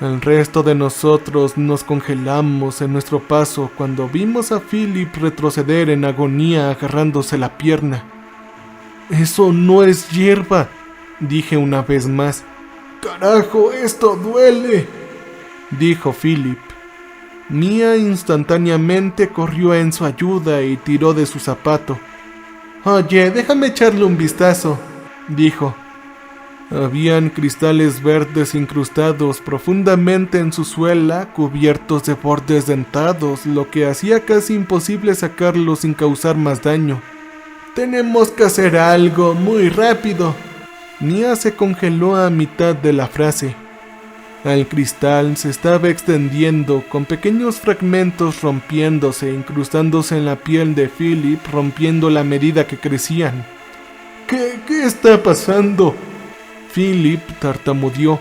El resto de nosotros nos congelamos en nuestro paso cuando vimos a Philip retroceder en agonía agarrándose la pierna. «Eso no es hierba», dije una vez más. «¡Carajo, esto duele!», dijo Philip. Mia instantáneamente corrió en su ayuda y tiró de su zapato. «Oye, déjame echarle un vistazo», dijo. Habían cristales verdes incrustados profundamente en su suela, cubiertos de bordes dentados, lo que hacía casi imposible sacarlos sin causar más daño. «Tenemos que hacer algo muy rápido». Mia se congeló a mitad de la frase. El cristal se estaba extendiendo, con pequeños fragmentos rompiéndose, incrustándose en la piel de Philip, rompiéndola a medida que crecían. ¿Qué está pasando?», Philip tartamudeó.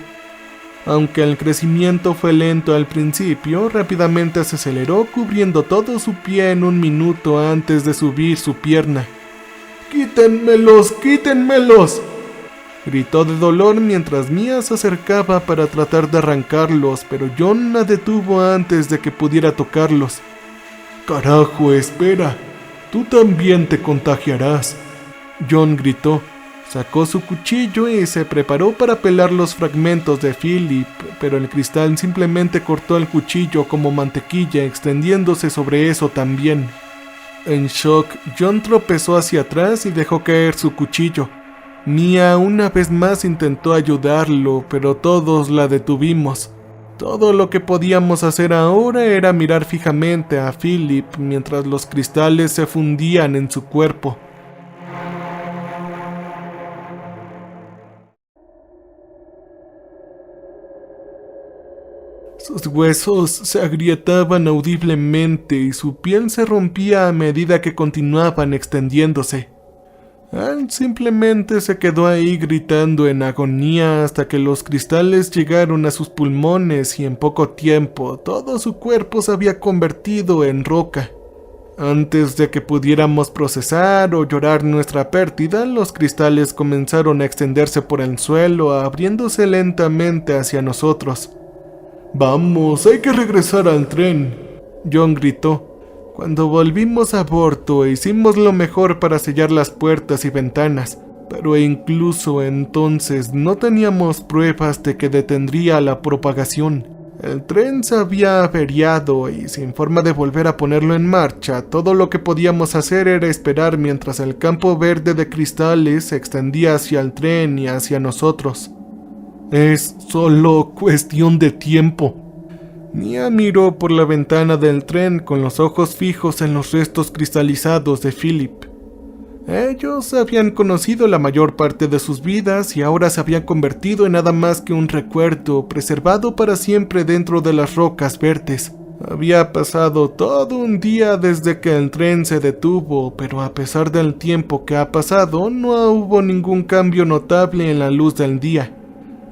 Aunque el crecimiento fue lento al principio, rápidamente se aceleró, cubriendo todo su pie en un minuto antes de subir su pierna. «¡Quítenmelos, quítenmelos!», gritó de dolor mientras Mia se acercaba para tratar de arrancarlos, pero John la detuvo antes de que pudiera tocarlos. «Carajo, espera, tú también te contagiarás», John gritó. Sacó su cuchillo y se preparó para pelar los fragmentos de Philip, pero el cristal simplemente cortó el cuchillo como mantequilla, extendiéndose sobre eso también. En shock, John tropezó hacia atrás y dejó caer su cuchillo. Mia una vez más intentó ayudarlo, pero todos la detuvimos. Todo lo que podíamos hacer ahora era mirar fijamente a Philip mientras los cristales se fundían en su cuerpo. Sus huesos se agrietaban audiblemente y su piel se rompía a medida que continuaban extendiéndose. Él simplemente se quedó ahí gritando en agonía hasta que los cristales llegaron a sus pulmones y en poco tiempo todo su cuerpo se había convertido en roca. Antes de que pudiéramos procesar o llorar nuestra pérdida, los cristales comenzaron a extenderse por el suelo, abriéndose lentamente hacia nosotros. «Vamos, hay que regresar al tren», John gritó. Cuando volvimos a bordo, hicimos lo mejor para sellar las puertas y ventanas, pero incluso entonces no teníamos pruebas de que detendría la propagación. El tren se había averiado y sin forma de volver a ponerlo en marcha, todo lo que podíamos hacer era esperar mientras el campo verde de cristales se extendía hacia el tren y hacia nosotros. «Es solo cuestión de tiempo». Mia miró por la ventana del tren con los ojos fijos en los restos cristalizados de Philip. Ellos habían conocido la mayor parte de sus vidas y ahora se habían convertido en nada más que un recuerdo preservado para siempre dentro de las rocas verdes. Había pasado todo un día desde que el tren se detuvo, pero a pesar del tiempo que ha pasado, no hubo ningún cambio notable en la luz del día.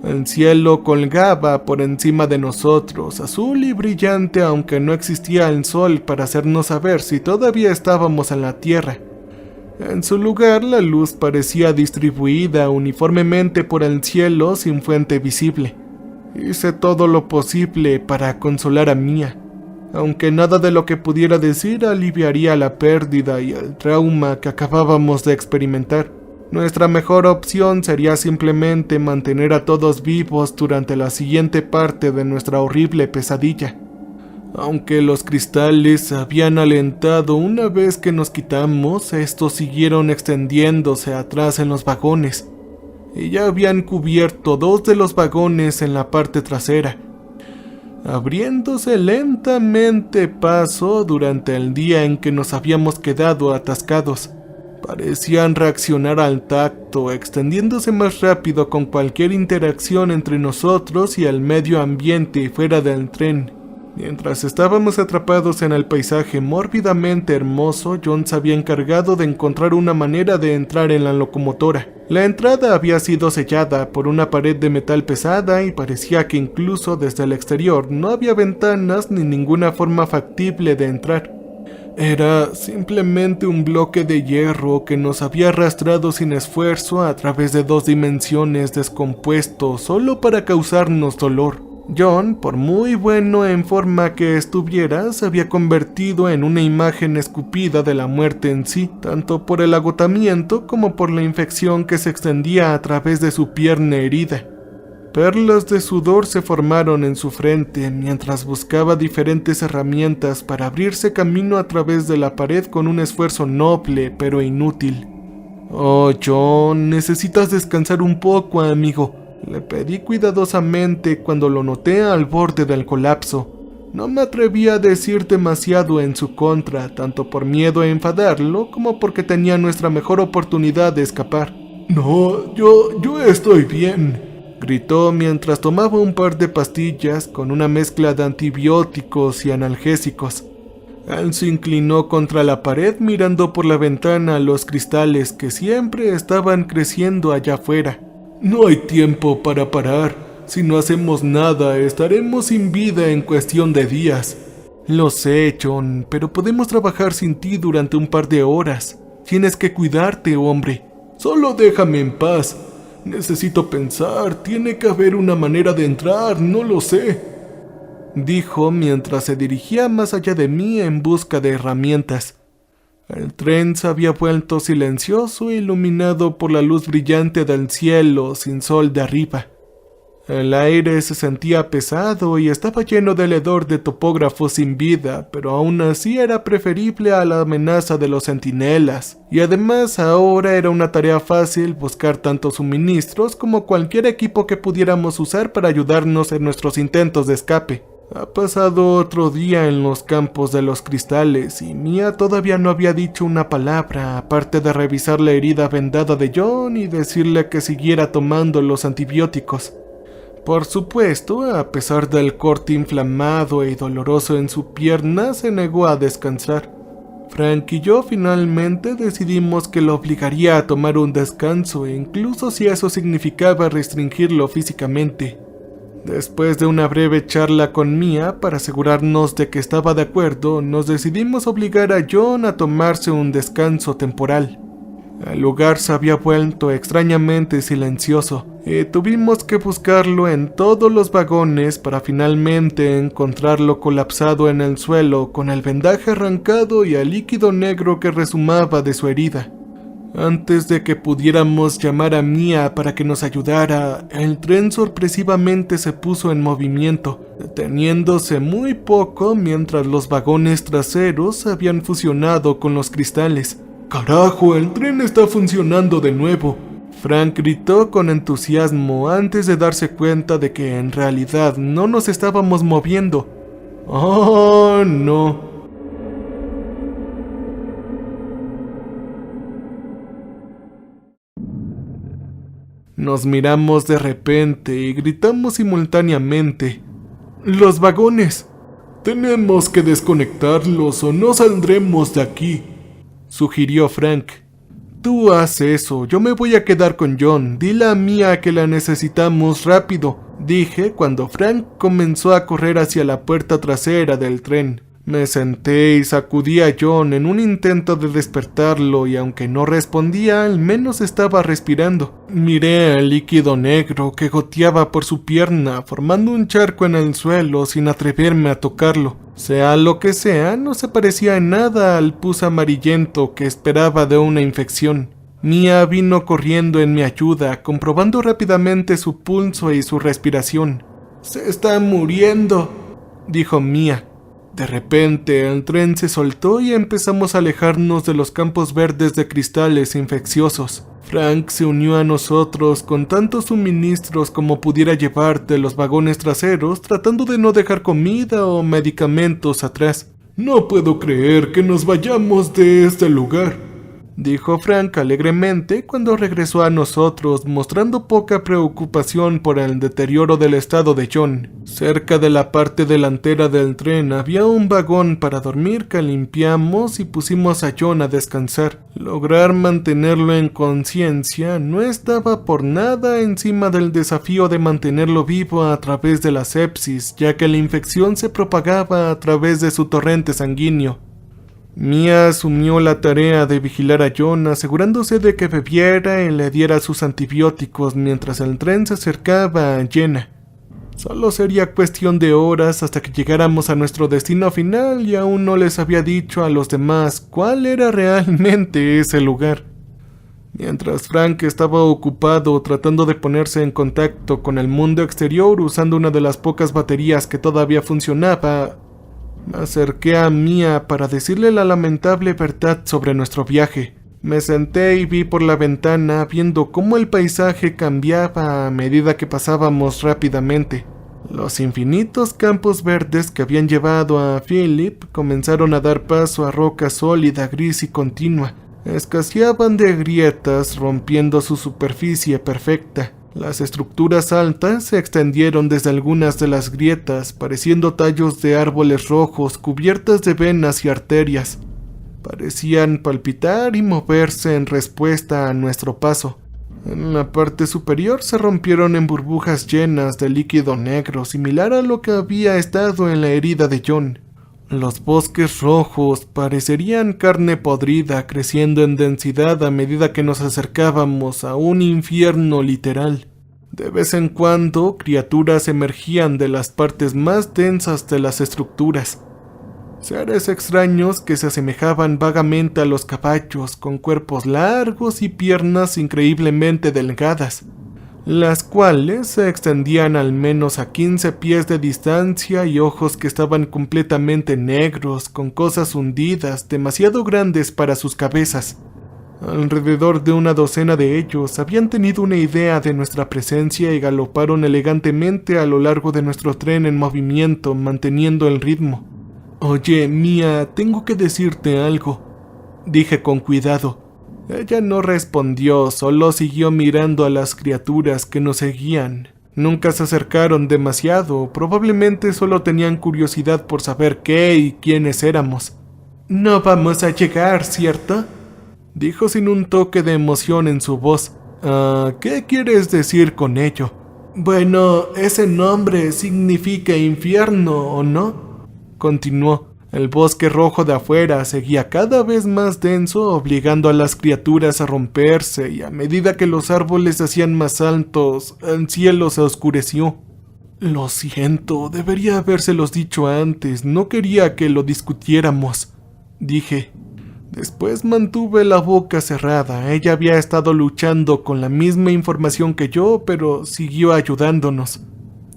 El cielo colgaba por encima de nosotros, azul y brillante, aunque no existía el sol para hacernos saber si todavía estábamos en la tierra. En su lugar, la luz parecía distribuida uniformemente por el cielo sin fuente visible. Hice todo lo posible para consolar a Mia, aunque nada de lo que pudiera decir aliviaría la pérdida y el trauma que acabábamos de experimentar. Nuestra mejor opción sería simplemente mantener a todos vivos durante la siguiente parte de nuestra horrible pesadilla. Aunque los cristales habían alentado una vez que nos quitamos, estos siguieron extendiéndose atrás en los vagones, y ya habían cubierto 2 de los vagones en la parte trasera, abriéndose lentamente paso durante el día en que nos habíamos quedado atascados. Parecían reaccionar al tacto, extendiéndose más rápido con cualquier interacción entre nosotros y el medio ambiente fuera del tren. Mientras estábamos atrapados en el paisaje mórbidamente hermoso, John se había encargado de encontrar una manera de entrar en la locomotora. La entrada había sido sellada por una pared de metal pesada y parecía que incluso desde el exterior no había ventanas ni ninguna forma factible de entrar. Era simplemente un bloque de hierro que nos había arrastrado sin esfuerzo a través de 2 dimensiones descompuestos solo para causarnos dolor. John, por muy bueno en forma que estuviera, se había convertido en una imagen escupida de la muerte en sí, tanto por el agotamiento como por la infección que se extendía a través de su pierna herida. Perlas de sudor se formaron en su frente mientras buscaba diferentes herramientas para abrirse camino a través de la pared con un esfuerzo noble pero inútil. «Oh, John, necesitas descansar un poco, amigo», le pedí cuidadosamente cuando lo noté al borde del colapso. No me atreví a decir demasiado en su contra, tanto por miedo a enfadarlo como porque tenía nuestra mejor oportunidad de escapar. «No, yo estoy bien», gritó mientras tomaba un par de pastillas con una mezcla de antibióticos y analgésicos. Él se inclinó contra la pared mirando por la ventana los cristales que siempre estaban creciendo allá afuera. «No hay tiempo para parar. Si no hacemos nada, estaremos sin vida en cuestión de días». «Lo sé, John, pero podemos trabajar sin ti durante un par de horas. Tienes que cuidarte, hombre». «Solo déjame en paz. Necesito pensar. Tiene que haber una manera de entrar, no lo sé», dijo mientras se dirigía más allá de mí en busca de herramientas. El tren se había vuelto silencioso, iluminado por la luz brillante del cielo sin sol de arriba. El aire se sentía pesado y estaba lleno del hedor de topógrafos sin vida, pero aún así era preferible a la amenaza de los centinelas. Y además ahora era una tarea fácil buscar tanto suministros como cualquier equipo que pudiéramos usar para ayudarnos en nuestros intentos de escape. Ha pasado otro día en los campos de los cristales y Mia todavía no había dicho una palabra, aparte de revisar la herida vendada de John y decirle que siguiera tomando los antibióticos. Por supuesto, a pesar del corte inflamado y doloroso en su pierna, se negó a descansar. Frank y yo finalmente decidimos que lo obligaría a tomar un descanso, incluso si eso significaba restringirlo físicamente. Después de una breve charla con Mia para asegurarnos de que estaba de acuerdo, nos decidimos obligar a John a tomarse un descanso temporal. El lugar se había vuelto extrañamente silencioso y tuvimos que buscarlo en todos los vagones para finalmente encontrarlo colapsado en el suelo con el vendaje arrancado y el líquido negro que rezumaba de su herida. Antes de que pudiéramos llamar a Mia para que nos ayudara, el tren sorpresivamente se puso en movimiento, deteniéndose muy poco mientras los vagones traseros se habían fusionado con los cristales. «¡Carajo, el tren está funcionando de nuevo!», Frank gritó con entusiasmo antes de darse cuenta de que en realidad no nos estábamos moviendo. «¡Oh, no!». Nos miramos de repente y gritamos simultáneamente: «¡Los vagones!». Tenemos que desconectarlos o no saldremos de aquí, sugirió Frank. Tú haz eso, yo me voy a quedar con John. Dile a Mia que la necesitamos rápido, dije cuando Frank comenzó a correr hacia la puerta trasera del tren. Me senté y sacudí a John en un intento de despertarlo y aunque no respondía, al menos estaba respirando. Miré el líquido negro que goteaba por su pierna, formando un charco en el suelo sin atreverme a tocarlo. Sea lo que sea, no se parecía en nada al pus amarillento que esperaba de una infección. Mia vino corriendo en mi ayuda, comprobando rápidamente su pulso y su respiración. «Se está muriendo», dijo Mia. De repente, el tren se soltó y empezamos a alejarnos de los campos verdes de cristales infecciosos. Frank se unió a nosotros con tantos suministros como pudiera llevar de los vagones traseros, tratando de no dejar comida o medicamentos atrás. «No puedo creer que nos vayamos de este lugar», dijo Frank alegremente cuando regresó a nosotros, mostrando poca preocupación por el deterioro del estado de John. Cerca de la parte delantera del tren había un vagón para dormir que limpiamos y pusimos a John a descansar. Lograr mantenerlo en conciencia no estaba por nada encima del desafío de mantenerlo vivo a través de la sepsis, ya que la infección se propagaba a través de su torrente sanguíneo. Mia asumió la tarea de vigilar a John, asegurándose de que bebiera y le diera sus antibióticos mientras el tren se acercaba a Jena. Solo sería cuestión de horas hasta que llegáramos a nuestro destino final y aún no les había dicho a los demás cuál era realmente ese lugar. Mientras Frank estaba ocupado tratando de ponerse en contacto con el mundo exterior usando una de las pocas baterías que todavía funcionaba, me acerqué a Mia para decirle la lamentable verdad sobre nuestro viaje. Me senté y vi por la ventana viendo cómo el paisaje cambiaba a medida que pasábamos rápidamente. Los infinitos campos verdes que habían llevado a Philip comenzaron a dar paso a roca sólida, gris y continua. Escaseaban de grietas, rompiendo su superficie perfecta. Las estructuras altas se extendieron desde algunas de las grietas, pareciendo tallos de árboles rojos cubiertas de venas y arterias. Parecían palpitar y moverse en respuesta a nuestro paso. En la parte superior se rompieron en burbujas llenas de líquido negro, similar a lo que había estado en la herida de John. Los bosques rojos parecerían carne podrida, creciendo en densidad a medida que nos acercábamos a un infierno literal. De vez en cuando, criaturas emergían de las partes más densas de las estructuras. Seres extraños que se asemejaban vagamente a los caballos, con cuerpos largos y piernas increíblemente delgadas, las cuales se extendían al menos a 15 pies de distancia y ojos que estaban completamente negros, con cosas hundidas, demasiado grandes para sus cabezas. Alrededor de una docena de ellos habían tenido una idea de nuestra presencia y galoparon elegantemente a lo largo de nuestro tren en movimiento, manteniendo el ritmo. «Oye, Mia, tengo que decirte algo», dije con cuidado. Ella no respondió, solo siguió mirando a las criaturas que nos seguían. Nunca se acercaron demasiado, probablemente solo tenían curiosidad por saber qué y quiénes éramos. «No vamos a llegar, ¿cierto?», dijo sin un toque de emoción en su voz. ¿Qué quieres decir con ello? «Bueno, ese nombre significa infierno, ¿o no?», continuó. El bosque rojo de afuera seguía cada vez más denso, obligando a las criaturas a romperse, y a medida que los árboles se hacían más altos, el cielo se oscureció. «Lo siento, debería habérselos dicho antes, no quería que lo discutiéramos», dije. Después mantuve la boca cerrada. Ella había estado luchando con la misma información que yo, pero siguió ayudándonos.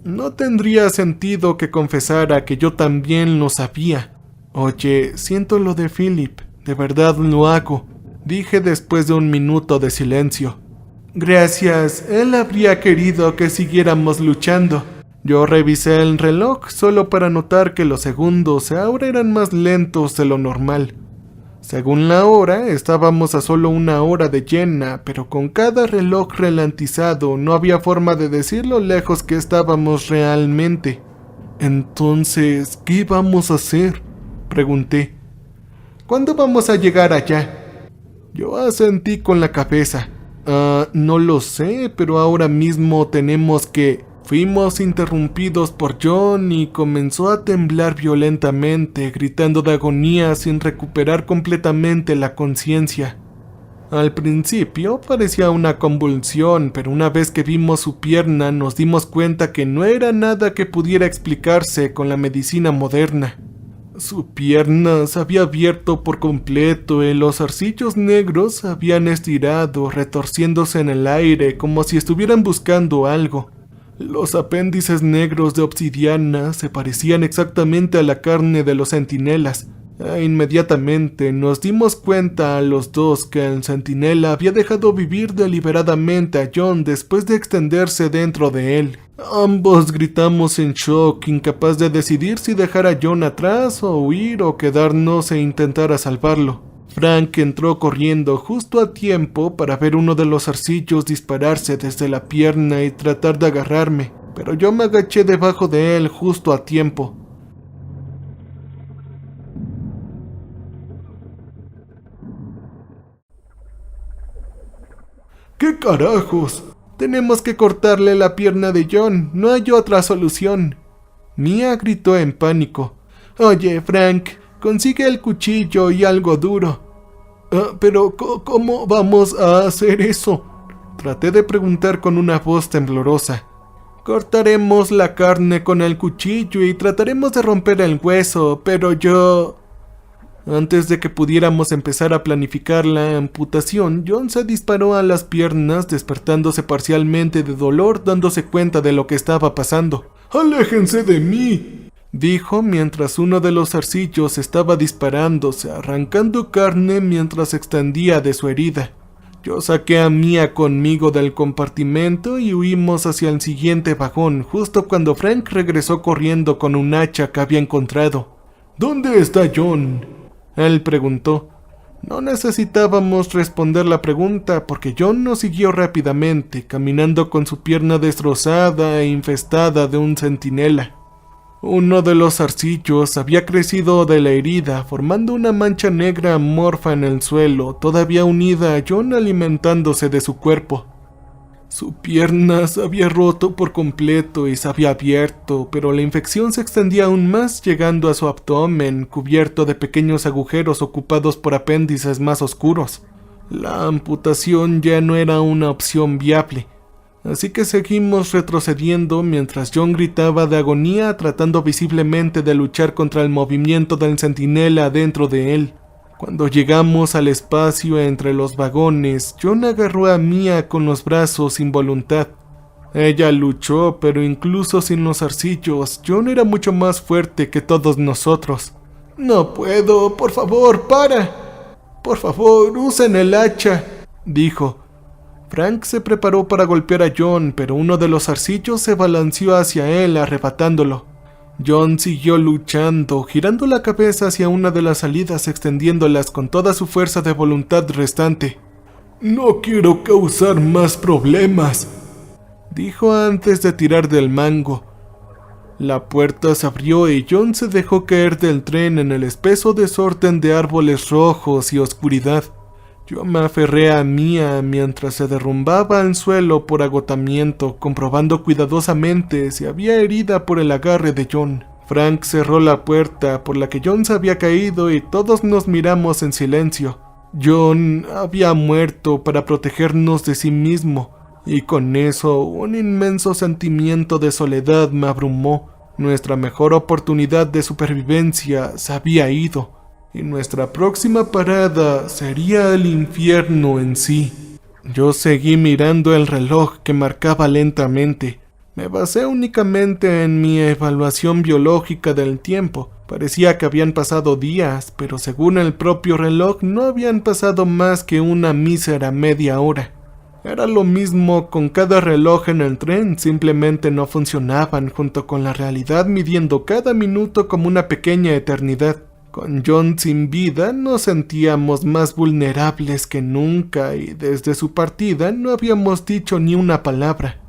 No tendría sentido que confesara que yo también lo sabía. «Oye, siento lo de Philip, de verdad lo hago», dije después de un minuto de silencio. «Gracias, él habría querido que siguiéramos luchando». Yo revisé el reloj solo para notar que los segundos ahora eran más lentos de lo normal. Según la hora, estábamos a solo 1 hora de Jena, pero con cada reloj ralentizado no había forma de decir lo lejos que estábamos realmente. Entonces, ¿qué vamos a hacer?, pregunté. ¿Cuándo vamos a llegar allá? Yo asentí con la cabeza. No lo sé, pero ahora mismo tenemos que... Fuimos interrumpidos por John y comenzó a temblar violentamente, gritando de agonía sin recuperar completamente la conciencia. Al principio parecía una convulsión, pero una vez que vimos su pierna nos dimos cuenta que no era nada que pudiera explicarse con la medicina moderna. Su pierna se había abierto por completo y los zarcillos negros se habían estirado, retorciéndose en el aire como si estuvieran buscando algo. Los apéndices negros de obsidiana se parecían exactamente a la carne de los centinelas. Inmediatamente nos dimos cuenta a los dos que el centinela había dejado vivir deliberadamente a John después de extenderse dentro de él. Ambos gritamos en shock, incapaz de decidir si dejar a John atrás o huir o quedarnos e intentar a salvarlo. Frank entró corriendo justo a tiempo para ver uno de los zarcillos dispararse desde la pierna y tratar de agarrarme, pero yo me agaché debajo de él justo a tiempo. ¿Qué carajos? Tenemos que cortarle la pierna de John, no hay otra solución. Mia gritó en pánico. Oye, Frank, consigue el cuchillo y algo duro. Pero, ¿cómo vamos a hacer eso? Traté de preguntar con una voz temblorosa. Cortaremos la carne con el cuchillo y trataremos de romper el hueso, pero yo... Antes de que pudiéramos empezar a planificar la amputación, John se disparó a las piernas, despertándose parcialmente de dolor, dándose cuenta de lo que estaba pasando. ¡Aléjense de mí!, dijo mientras uno de los zarcillos estaba disparándose, arrancando carne mientras se extendía de su herida. Yo saqué a Mia conmigo del compartimento y huimos hacia el siguiente vagón, justo cuando Frank regresó corriendo con un hacha que había encontrado. ¿Dónde está John?, él preguntó. No necesitábamos responder la pregunta porque John nos siguió rápidamente, caminando con su pierna destrozada e infestada de un centinela. Uno de los zarcillos había crecido de la herida, formando una mancha negra amorfa en el suelo, todavía unida a John alimentándose de su cuerpo. Su pierna se había roto por completo y se había abierto, pero la infección se extendía aún más, llegando a su abdomen, cubierto de pequeños agujeros ocupados por apéndices más oscuros. La amputación ya no era una opción viable, así que seguimos retrocediendo mientras John gritaba de agonía, tratando visiblemente de luchar contra el movimiento del centinela dentro de él. Cuando llegamos al espacio entre los vagones, John agarró a Mia con los brazos sin voluntad. Ella luchó, pero incluso sin los zarcillos, John era mucho más fuerte que todos nosotros. «No puedo, por favor, para. Por favor, usen el hacha», dijo. Frank se preparó para golpear a John, pero uno de los zarcillos se balanceó hacia él, arrebatándolo. John siguió luchando, girando la cabeza hacia una de las salidas, extendiéndolas con toda su fuerza de voluntad restante. «No quiero causar más problemas», dijo antes de tirar del mango. La puerta se abrió y John se dejó caer del tren en el espeso desorden de árboles rojos y oscuridad. Yo me aferré a Mia mientras se derrumbaba al suelo por agotamiento, comprobando cuidadosamente si había herida por el agarre de John. Frank cerró la puerta por la que John se había caído y todos nos miramos en silencio. John había muerto para protegernos de sí mismo, y con eso un inmenso sentimiento de soledad me abrumó. Nuestra mejor oportunidad de supervivencia se había ido, y nuestra próxima parada sería el infierno en sí. Yo seguí mirando el reloj que marcaba lentamente. Me basé únicamente en mi evaluación biológica del tiempo. Parecía que habían pasado días, pero según el propio reloj no habían pasado más que una mísera media hora. Era lo mismo con cada reloj en el tren, simplemente no funcionaban junto con la realidad, midiendo cada minuto como una pequeña eternidad. Con John sin vida nos sentíamos más vulnerables que nunca y desde su partida no habíamos dicho ni una palabra.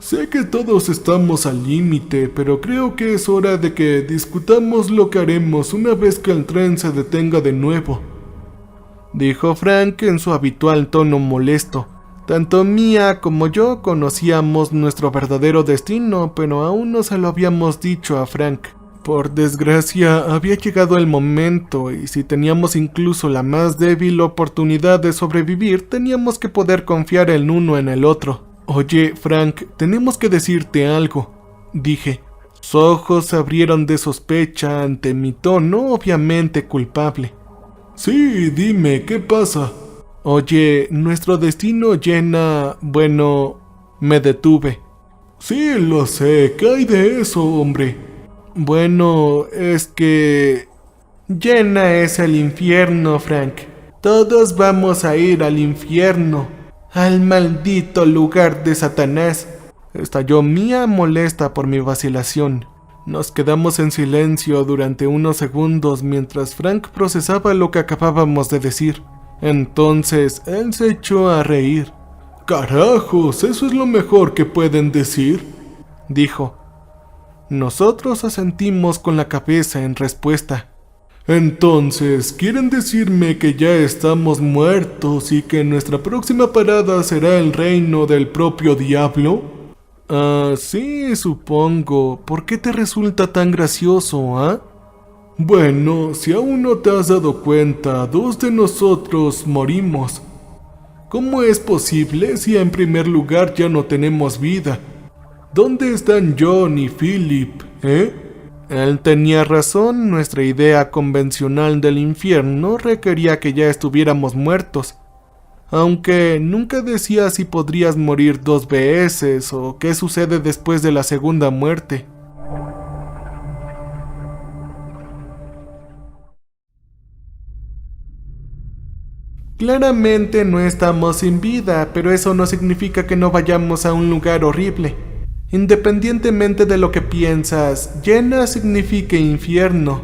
Sé que todos estamos al límite, pero creo que es hora de que discutamos lo que haremos una vez que el tren se detenga de nuevo, dijo Frank en su habitual tono molesto. Tanto Mia como yo conocíamos nuestro verdadero destino, pero aún no se lo habíamos dicho a Frank. Por desgracia, había llegado el momento, y si teníamos incluso la más débil oportunidad de sobrevivir, teníamos que poder confiar el uno en el otro. Oye, Frank, tenemos que decirte algo, dije. Sus ojos se abrieron de sospecha ante mi tono obviamente culpable. Sí, dime, ¿qué pasa? Oye, nuestro destino llena... Bueno, me detuve. Sí, lo sé, ¿qué hay de eso, hombre? Bueno, es que... Llena es el infierno, Frank. Todos vamos a ir al infierno. Al maldito lugar de Satanás. Estalló Mia molesta por mi vacilación. Nos quedamos en silencio durante unos segundos mientras Frank procesaba lo que acabábamos de decir. Entonces él se echó a reír. «Carajos, eso es lo mejor que pueden decir», dijo. Nosotros asentimos con la cabeza en respuesta. «Entonces, ¿quieren decirme que ya estamos muertos y que nuestra próxima parada será el reino del propio diablo?» Sí, supongo. ¿Por qué te resulta tan gracioso, ah? Bueno, si aún no te has dado cuenta, 2 de nosotros morimos. ¿Cómo es posible si en primer lugar ya no tenemos vida? ¿Dónde están John y Philip, Él tenía razón, nuestra idea convencional del infierno requería que ya estuviéramos muertos. Aunque nunca decía si podrías morir 2 veces o qué sucede después de la segunda muerte. Claramente no estamos sin vida, pero eso no significa que no vayamos a un lugar horrible. Independientemente de lo que piensas, llena significa infierno,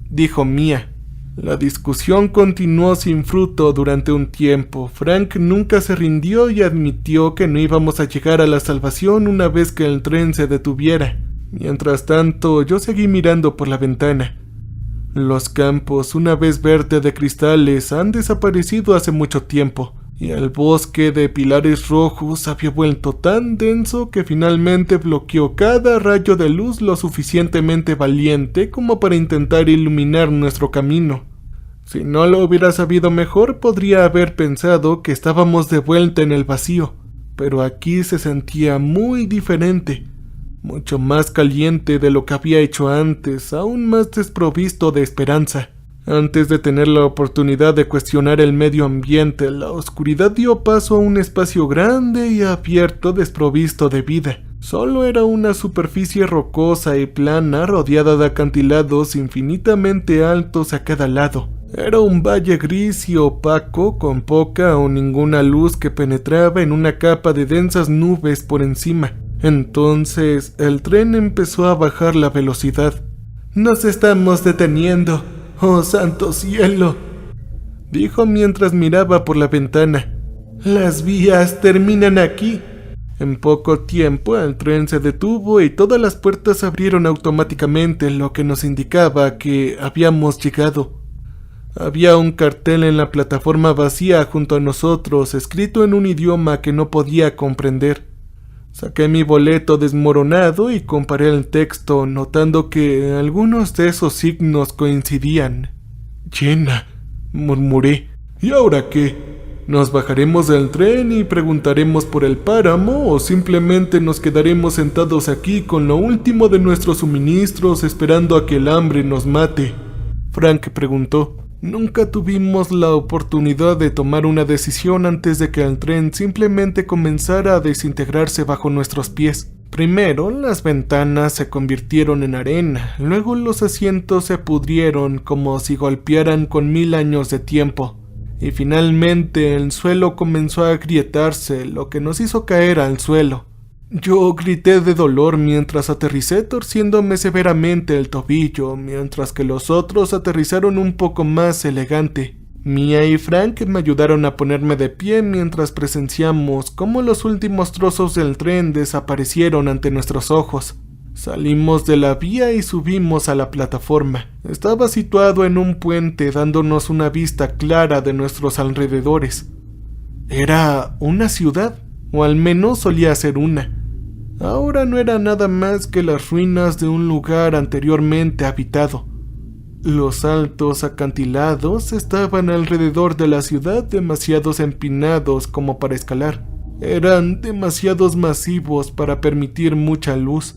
dijo Mia. La discusión continuó sin fruto durante un tiempo. Frank nunca se rindió y admitió que no íbamos a llegar a la salvación una vez que el tren se detuviera. Mientras tanto, yo seguí mirando por la ventana. Los campos, una vez verde de cristales, han desaparecido hace mucho tiempo, y el bosque de pilares rojos había vuelto tan denso que finalmente bloqueó cada rayo de luz lo suficientemente valiente como para intentar iluminar nuestro camino. Si no lo hubiera sabido mejor, podría haber pensado que estábamos de vuelta en el vacío, pero aquí se sentía muy diferente, mucho más caliente de lo que había hecho antes, aún más desprovisto de esperanza. Antes de tener la oportunidad de cuestionar el medio ambiente, la oscuridad dio paso a un espacio grande y abierto desprovisto de vida. Solo era una superficie rocosa y plana rodeada de acantilados infinitamente altos a cada lado. Era un valle gris y opaco con poca o ninguna luz que penetraba en una capa de densas nubes por encima. Entonces el tren empezó a bajar la velocidad. «Nos estamos deteniendo. ¡Oh, santo cielo!», dijo mientras miraba por la ventana. «Las vías terminan aquí». En poco tiempo el tren se detuvo y todas las puertas se abrieron automáticamente, lo que nos indicaba que habíamos llegado. Había un cartel en la plataforma vacía junto a nosotros, escrito en un idioma que no podía comprender. Saqué mi boleto desmoronado y comparé el texto, notando que algunos de esos signos coincidían. «Llena», murmuré. «¿Y ahora qué? ¿Nos bajaremos del tren y preguntaremos por el páramo o simplemente nos quedaremos sentados aquí con lo último de nuestros suministros esperando a que el hambre nos mate?», Frank preguntó. Nunca tuvimos la oportunidad de tomar una decisión antes de que el tren simplemente comenzara a desintegrarse bajo nuestros pies. Primero, las ventanas se convirtieron en arena, luego los asientos se pudrieron como si golpearan con 1000 años de tiempo, y finalmente el suelo comenzó a agrietarse, lo que nos hizo caer al suelo. Yo grité de dolor mientras aterricé torciéndome severamente el tobillo, mientras que los otros aterrizaron un poco más elegante. Mia y Frank me ayudaron a ponerme de pie mientras presenciamos cómo los últimos trozos del tren desaparecieron ante nuestros ojos. Salimos de la vía y subimos a la plataforma. Estaba situado en un puente dándonos una vista clara de nuestros alrededores. Era una ciudad, o al menos solía ser una. Ahora no era nada más que las ruinas de un lugar anteriormente habitado. Los altos acantilados estaban alrededor de la ciudad demasiados empinados como para escalar. Eran demasiados masivos para permitir mucha luz.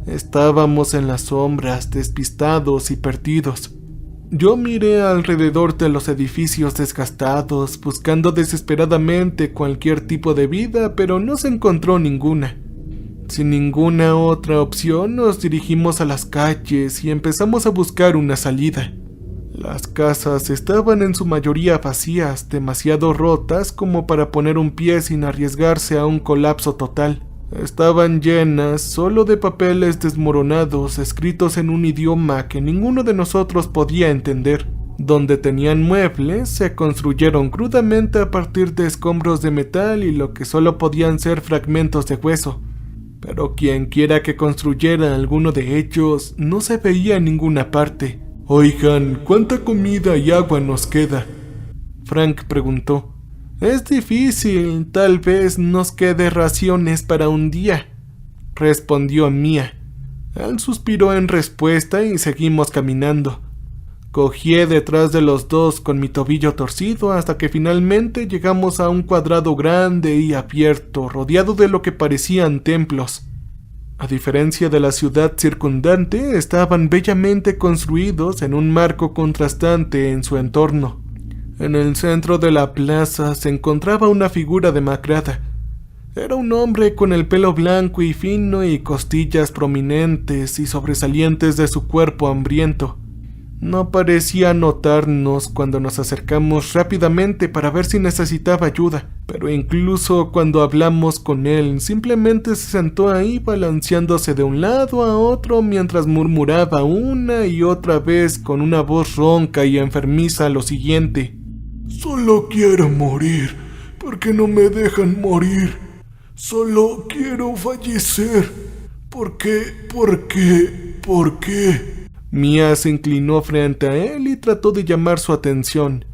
Estábamos en las sombras, despistados y perdidos. Yo miré alrededor de los edificios desgastados, buscando desesperadamente cualquier tipo de vida, pero no se encontró ninguna. Sin ninguna otra opción, nos dirigimos a las calles y empezamos a buscar una salida. Las casas estaban en su mayoría vacías, demasiado rotas como para poner un pie sin arriesgarse a un colapso total. Estaban llenas solo de papeles desmoronados escritos en un idioma que ninguno de nosotros podía entender. Donde tenían muebles, se construyeron crudamente a partir de escombros de metal y lo que solo podían ser fragmentos de hueso. Pero quien quiera que construyera alguno de ellos no se veía en ninguna parte. «Oigan, ¿cuánta comida y agua nos queda?», Frank preguntó. «Es difícil, tal vez nos quede raciones para un día», respondió Mia. Él suspiró en respuesta y seguimos caminando. Cogí detrás de los dos con mi tobillo torcido hasta que finalmente llegamos a un cuadrado grande y abierto, rodeado de lo que parecían templos. A diferencia de la ciudad circundante, estaban bellamente construidos en un marco contrastante en su entorno. En el centro de la plaza se encontraba una figura demacrada. Era un hombre con el pelo blanco y fino y costillas prominentes y sobresalientes de su cuerpo hambriento. No parecía notarnos cuando nos acercamos rápidamente para ver si necesitaba ayuda, pero incluso cuando hablamos con él, simplemente se sentó ahí balanceándose de un lado a otro mientras murmuraba una y otra vez con una voz ronca y enfermiza lo siguiente: «Solo quiero morir, porque no me dejan morir. Solo quiero fallecer. ¿Por qué? ¿Por qué? ¿Por qué?». Mia se inclinó frente a él y trató de llamar su atención.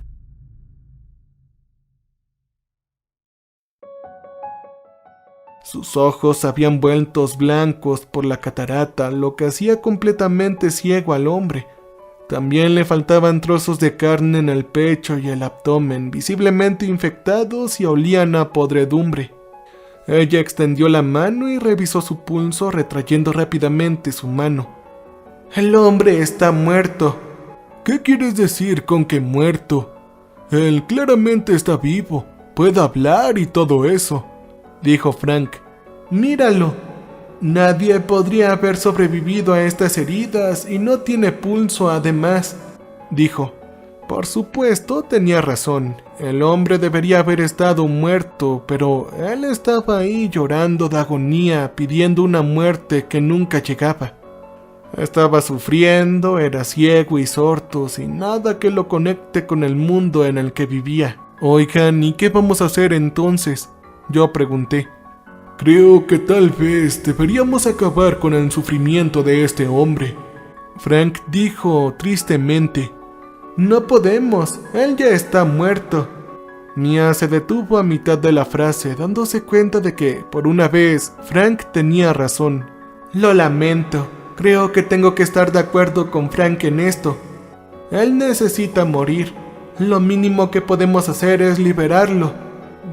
Sus ojos habían vuelto blancos por la catarata, lo que hacía completamente ciego al hombre. También le faltaban trozos de carne en el pecho y el abdomen, visiblemente infectados y olían a podredumbre. Ella extendió la mano y revisó su pulso, retrayendo rápidamente su mano. «El hombre está muerto». «¿Qué quieres decir con que muerto? Él claramente está vivo, puede hablar y todo eso», dijo Frank. «Míralo. Nadie podría haber sobrevivido a estas heridas y no tiene pulso además», dijo. Por supuesto, tenía razón. El hombre debería haber estado muerto, pero él estaba ahí llorando de agonía, pidiendo una muerte que nunca llegaba. Estaba sufriendo, era ciego y sordo, sin nada que lo conecte con el mundo en el que vivía. «Oigan, ¿y qué vamos a hacer entonces?», yo pregunté. «Creo que tal vez deberíamos acabar con el sufrimiento de este hombre», Frank dijo tristemente. «No podemos, él ya está muerto». Mia se detuvo a mitad de la frase, dándose cuenta de que, por una vez, Frank tenía razón. «Lo lamento. Creo que tengo que estar de acuerdo con Frank en esto. Él necesita morir. Lo mínimo que podemos hacer es liberarlo»,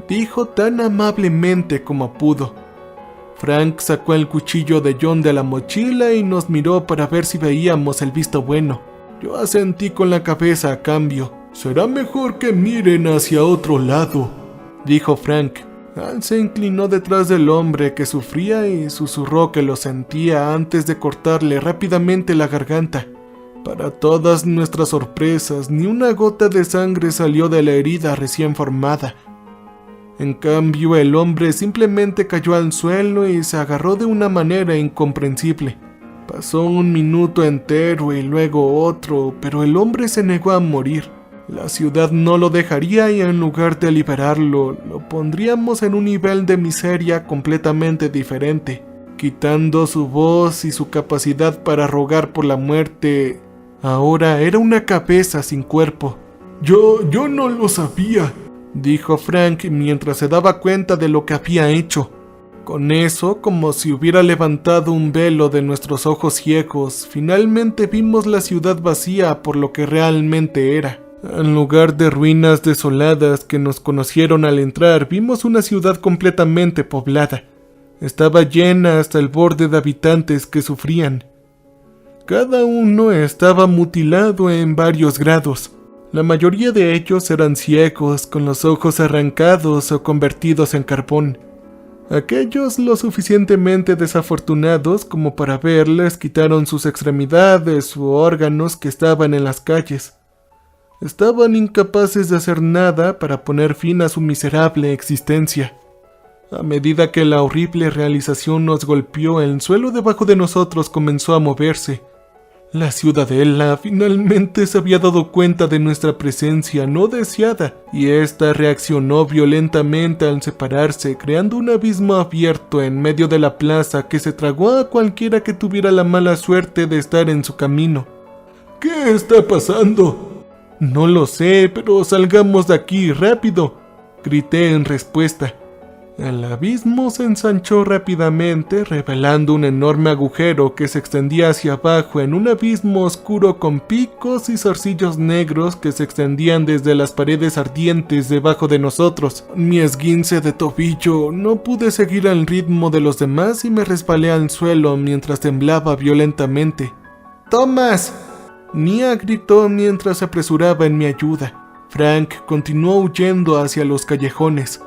dijo tan amablemente como pudo. Frank sacó el cuchillo de John de la mochila y nos miró para ver si veíamos el visto bueno. Yo asentí con la cabeza a cambio. «Será mejor que miren hacia otro lado», dijo Frank. Él se inclinó detrás del hombre que sufría y susurró que lo sentía antes de cortarle rápidamente la garganta. Para todas nuestras sorpresas, ni una gota de sangre salió de la herida recién formada. En cambio, el hombre simplemente cayó al suelo y se agarró de una manera incomprensible. Pasó un minuto entero y luego otro, pero el hombre se negó a morir. La ciudad no lo dejaría y en lugar de liberarlo, lo pondríamos en un nivel de miseria completamente diferente, quitando su voz y su capacidad para rogar por la muerte. Ahora era una cabeza sin cuerpo. Yo no lo sabía, dijo Frank mientras se daba cuenta de lo que había hecho. Con eso, como si hubiera levantado un velo de nuestros ojos ciegos, finalmente vimos la ciudad vacía por lo que realmente era. En lugar de ruinas desoladas que nos conocieron al entrar, vimos una ciudad completamente poblada. Estaba llena hasta el borde de habitantes que sufrían. Cada uno estaba mutilado en varios grados. La mayoría de ellos eran ciegos, con los ojos arrancados o convertidos en carbón. Aquellos lo suficientemente desafortunados como para ver les quitaron sus extremidades u órganos que estaban en las calles. Estaban incapaces de hacer nada para poner fin a su miserable existencia. A medida que la horrible realización nos golpeó, el suelo debajo de nosotros comenzó a moverse. La ciudadela finalmente se había dado cuenta de nuestra presencia no deseada, y ésta reaccionó violentamente al separarse, creando un abismo abierto en medio de la plaza que se tragó a cualquiera que tuviera la mala suerte de estar en su camino. ¿Qué está pasando? No lo sé, pero salgamos de aquí, rápido, grité en respuesta. El abismo se ensanchó rápidamente, revelando un enorme agujero que se extendía hacia abajo en un abismo oscuro con picos y zarcillos negros que se extendían desde las paredes ardientes debajo de nosotros. Mi esguince de tobillo, no pude seguir al ritmo de los demás y me resbalé al suelo mientras temblaba violentamente. ¡Thomas!, Mia gritó mientras se apresuraba en mi ayuda. Frank continuó huyendo hacia los callejones.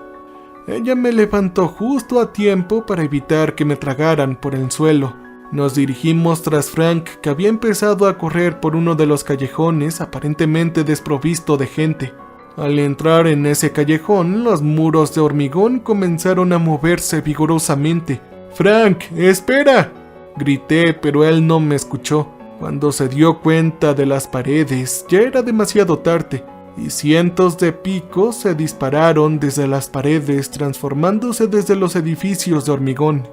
Ella me levantó justo a tiempo para evitar que me tragaran por el suelo. Nos dirigimos tras Frank, que había empezado a correr por uno de los callejones aparentemente desprovisto de gente. Al entrar en ese callejón, los muros de hormigón comenzaron a moverse vigorosamente. ¡Frank, espera!, grité, pero él no me escuchó. Cuando se dio cuenta de las paredes, ya era demasiado tarde, y cientos de picos se dispararon desde las paredes, transformándose desde los edificios de hormigón.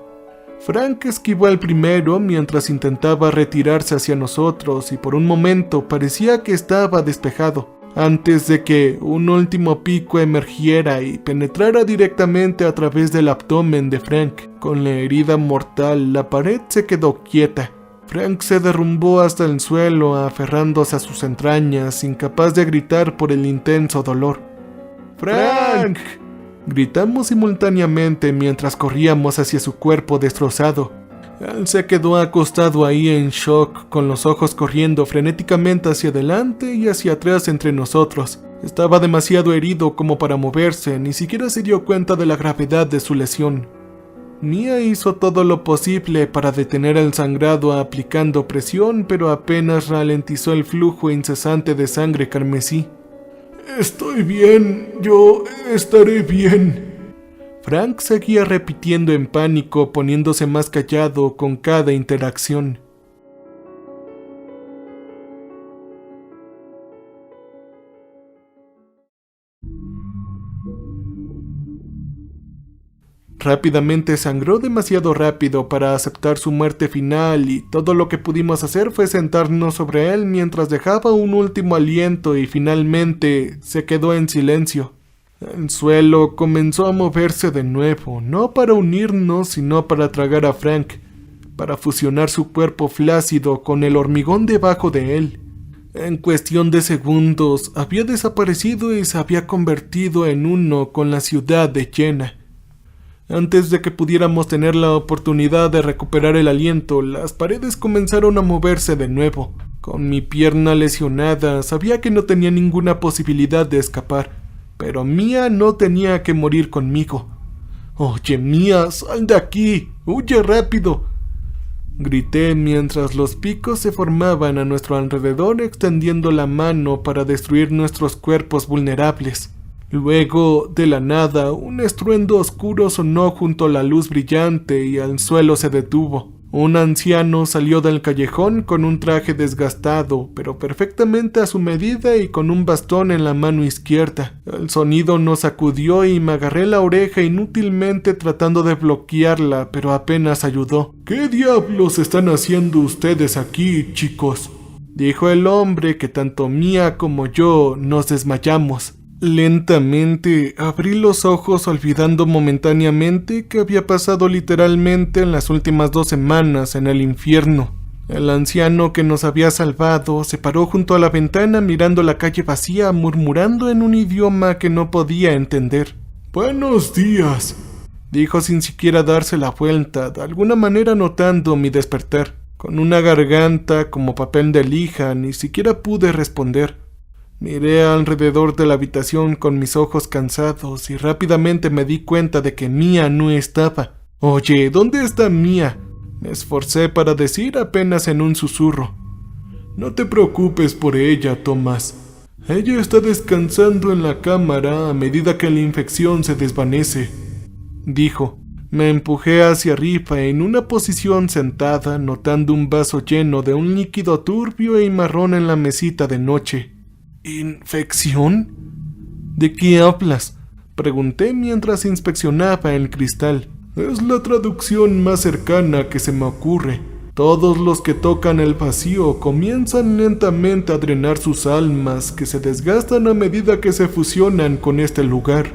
Frank esquivó el primero mientras intentaba retirarse hacia nosotros y por un momento parecía que estaba despejado, antes de que un último pico emergiera y penetrara directamente a través del abdomen de Frank. Con la herida mortal, la pared se quedó quieta. Frank se derrumbó hasta el suelo, aferrándose a sus entrañas, incapaz de gritar por el intenso dolor. ¡Frank!, gritamos simultáneamente mientras corríamos hacia su cuerpo destrozado. Él se quedó acostado ahí en shock, con los ojos corriendo frenéticamente hacia adelante y hacia atrás entre nosotros. Estaba demasiado herido como para moverse, ni siquiera se dio cuenta de la gravedad de su lesión. Mia hizo todo lo posible para detener el sangrado aplicando presión, pero apenas ralentizó el flujo incesante de sangre carmesí. «Estoy bien, yo estaré bien». Frank seguía repitiendo en pánico, poniéndose más callado con cada interacción. Rápidamente sangró demasiado rápido para aceptar su muerte final y todo lo que pudimos hacer fue sentarnos sobre él mientras dejaba un último aliento y finalmente se quedó en silencio. El suelo comenzó a moverse de nuevo, no para unirnos sino para tragar a Frank, para fusionar su cuerpo flácido con el hormigón debajo de él. En cuestión de segundos había desaparecido y se había convertido en uno con la ciudad de Jena. Antes de que pudiéramos tener la oportunidad de recuperar el aliento, las paredes comenzaron a moverse de nuevo. Con mi pierna lesionada, sabía que no tenía ninguna posibilidad de escapar, pero Mia no tenía que morir conmigo. «Oye, Mia, sal de aquí, huye rápido», grité mientras los picos se formaban a nuestro alrededor extendiendo la mano para destruir nuestros cuerpos vulnerables. Luego, de la nada, un estruendo oscuro sonó junto a la luz brillante y el suelo se detuvo. Un anciano salió del callejón con un traje desgastado, pero perfectamente a su medida y con un bastón en la mano izquierda. El sonido nos sacudió y me agarré la oreja inútilmente tratando de bloquearla, pero apenas ayudó. «¿Qué diablos están haciendo ustedes aquí, chicos?», dijo el hombre, que tanto Mia como yo nos desmayamos. Lentamente abrí los ojos, olvidando momentáneamente que había pasado literalmente en las últimas 2 semanas en el infierno. El anciano que nos había salvado se paró junto a la ventana mirando la calle vacía, murmurando en un idioma que no podía entender. «Buenos días», dijo sin siquiera darse la vuelta, de alguna manera notando mi despertar. Con una garganta como papel de lija, ni siquiera pude responder. Miré alrededor de la habitación con mis ojos cansados y rápidamente me di cuenta de que Mia no estaba. «Oye, ¿dónde está Mia?», me esforcé para decir apenas en un susurro. «No te preocupes por ella, Tomás. Ella está descansando en la cámara a medida que la infección se desvanece», dijo. Me empujé hacia arriba en una posición sentada, notando un vaso lleno de un líquido turbio y marrón en la mesita de noche. «¿Infección? ¿De qué hablas?», pregunté mientras inspeccionaba el cristal. «Es la traducción más cercana que se me ocurre. Todos los que tocan el vacío comienzan lentamente a drenar sus almas, que se desgastan a medida que se fusionan con este lugar».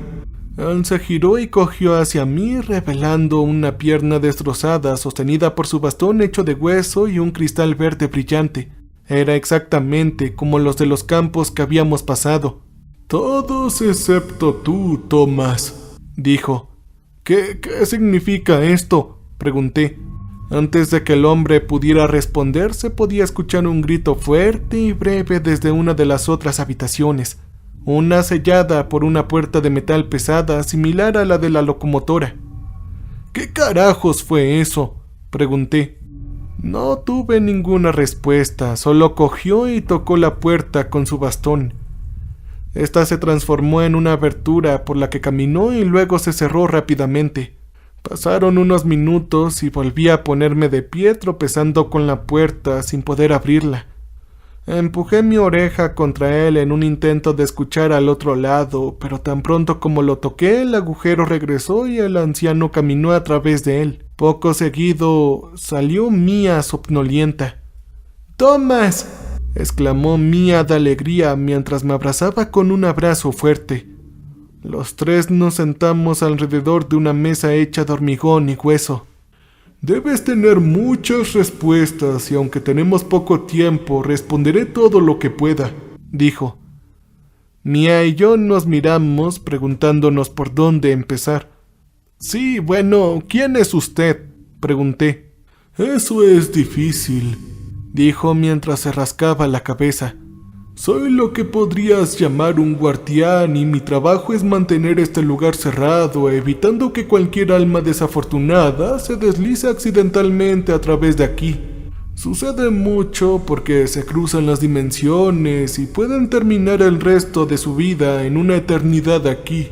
Él se giró y cogió hacia mí, revelando una pierna destrozada sostenida por su bastón hecho de hueso y un cristal verde brillante. Era exactamente como los de los campos que habíamos pasado. «Todos excepto tú, Tomás», dijo. ¿Qué significa esto?», pregunté. Antes de que el hombre pudiera responder, se podía escuchar un grito fuerte y breve desde una de las otras habitaciones, una sellada por una puerta de metal pesada similar a la de la locomotora. «¿Qué carajos fue eso?», pregunté. No tuve ninguna respuesta, solo cogió y tocó la puerta con su bastón. Esta se transformó en una abertura por la que caminó y luego se cerró rápidamente. Pasaron unos minutos y volví a ponerme de pie tropezando con la puerta sin poder abrirla. Empujé mi oreja contra él en un intento de escuchar al otro lado, pero tan pronto como lo toqué, el agujero regresó y el anciano caminó a través de él. Poco seguido salió Mia somnolienta. «¡Tomás!», exclamó Mia de alegría mientras me abrazaba con un abrazo fuerte. Los tres nos sentamos alrededor de una mesa hecha de hormigón y hueso. «Debes tener muchas respuestas y aunque tenemos poco tiempo, responderé todo lo que pueda», dijo. Mia y yo nos miramos preguntándonos por dónde empezar. «Sí, bueno, ¿quién es usted?», pregunté. «Eso es difícil», dijo mientras se rascaba la cabeza. «Soy lo que podrías llamar un guardián y mi trabajo es mantener este lugar cerrado, evitando que cualquier alma desafortunada se deslice accidentalmente a través de aquí. Sucede mucho porque se cruzan las dimensiones y pueden terminar el resto de su vida en una eternidad aquí.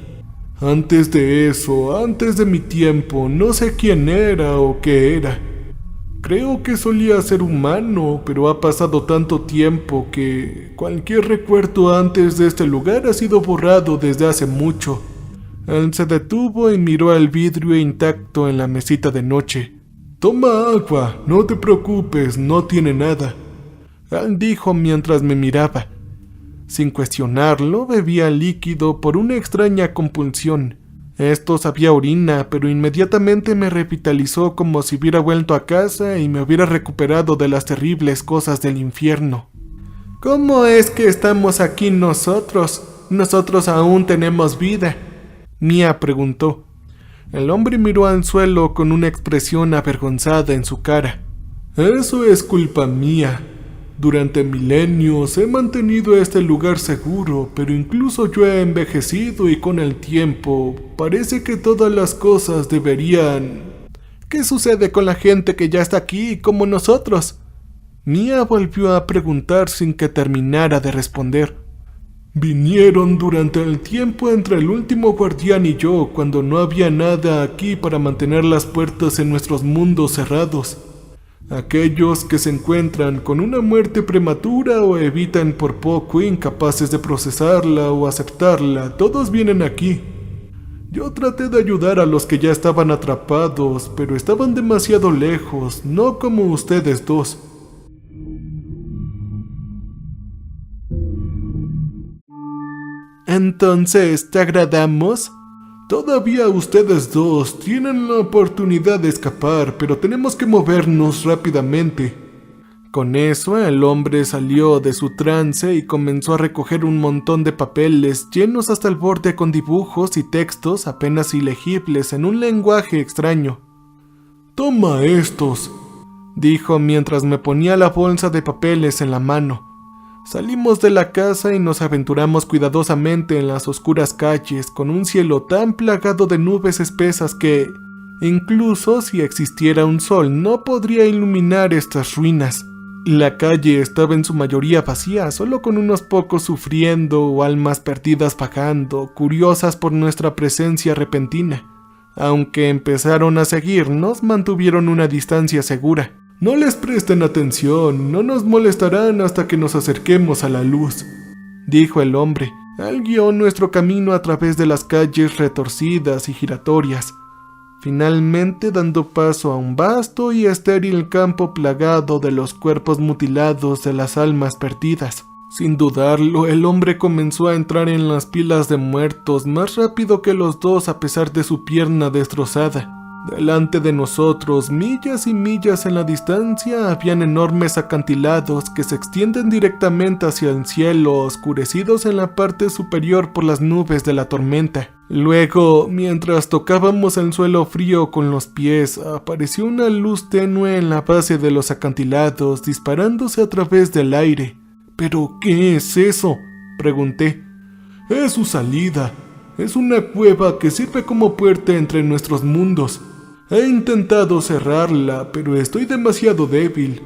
Antes de eso, antes de mi tiempo, no sé quién era o qué era. Creo que solía ser humano, pero ha pasado tanto tiempo que cualquier recuerdo antes de este lugar ha sido borrado desde hace mucho». Él se detuvo y miró el vidrio intacto en la mesita de noche. «Toma agua, no te preocupes, no tiene nada», él dijo mientras me miraba. Sin cuestionarlo, bebía líquido por una extraña compulsión. Esto sabía a orina, pero inmediatamente me revitalizó como si hubiera vuelto a casa y me hubiera recuperado de las terribles cosas del infierno. «¿Cómo es que estamos aquí nosotros? Nosotros aún tenemos vida», Mia preguntó. El hombre miró al suelo con una expresión avergonzada en su cara. «Eso es culpa mía. Durante milenios he mantenido este lugar seguro, pero incluso yo he envejecido y con el tiempo parece que todas las cosas deberían... ¿Qué sucede con la gente que ya está aquí como nosotros?», Mia volvió a preguntar sin que terminara de responder. «Vinieron durante el tiempo entre el último guardián y yo, cuando no había nada aquí para mantener las puertas en nuestros mundos cerrados. Aquellos que se encuentran con una muerte prematura o evitan por poco incapaces de procesarla o aceptarla, todos vienen aquí. Yo traté de ayudar a los que ya estaban atrapados, pero estaban demasiado lejos, no como ustedes dos. Entonces, ¿te agradamos? Todavía ustedes dos tienen la oportunidad de escapar, pero tenemos que movernos rápidamente. Con eso, el hombre salió de su trance y comenzó a recoger un montón de papeles llenos hasta el borde con dibujos y textos apenas ilegibles en un lenguaje extraño. «Toma estos», dijo mientras me ponía la bolsa de papeles en la mano. Salimos de la casa y nos aventuramos cuidadosamente en las oscuras calles con un cielo tan plagado de nubes espesas que, incluso si existiera un sol, no podría iluminar estas ruinas. La calle estaba en su mayoría vacía, solo con unos pocos sufriendo o almas perdidas vagando, curiosas por nuestra presencia repentina. Aunque empezaron a seguirnos, mantuvieron una distancia segura. «No les presten atención, no nos molestarán hasta que nos acerquemos a la luz», dijo el hombre. Él guió nuestro camino a través de las calles retorcidas y giratorias, finalmente dando paso a un vasto y estéril campo plagado de los cuerpos mutilados de las almas perdidas. Sin dudarlo, el hombre comenzó a entrar en las pilas de muertos más rápido que los dos a pesar de su pierna destrozada. Delante de nosotros, millas y millas en la distancia, habían enormes acantilados que se extienden directamente hacia el cielo, oscurecidos en la parte superior por las nubes de la tormenta. Luego, mientras tocábamos el suelo frío con los pies, apareció una luz tenue en la base de los acantilados, disparándose a través del aire. «¿Pero qué es eso?», pregunté. «Es su salida. Es una cueva que sirve como puerta entre nuestros mundos. He intentado cerrarla, pero estoy demasiado débil.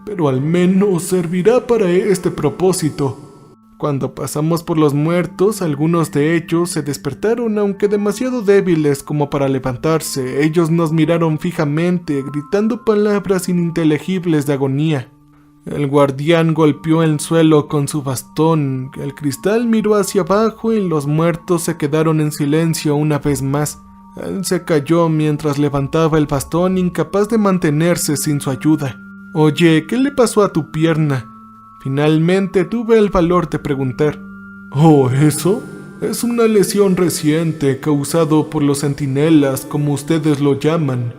Pero al menos servirá para este propósito». Cuando pasamos por los muertos, algunos de ellos se despertaron, aunque demasiado débiles como para levantarse. Ellos nos miraron fijamente, gritando palabras ininteligibles de agonía. El guardián golpeó el suelo con su bastón, el cristal miró hacia abajo y los muertos se quedaron en silencio una vez más. Él se cayó mientras levantaba el bastón, incapaz de mantenerse sin su ayuda. «Oye, ¿qué le pasó a tu pierna?», finalmente tuve el valor de preguntar. «Oh, ¿eso? Es una lesión reciente causado por los centinelas, como ustedes lo llaman.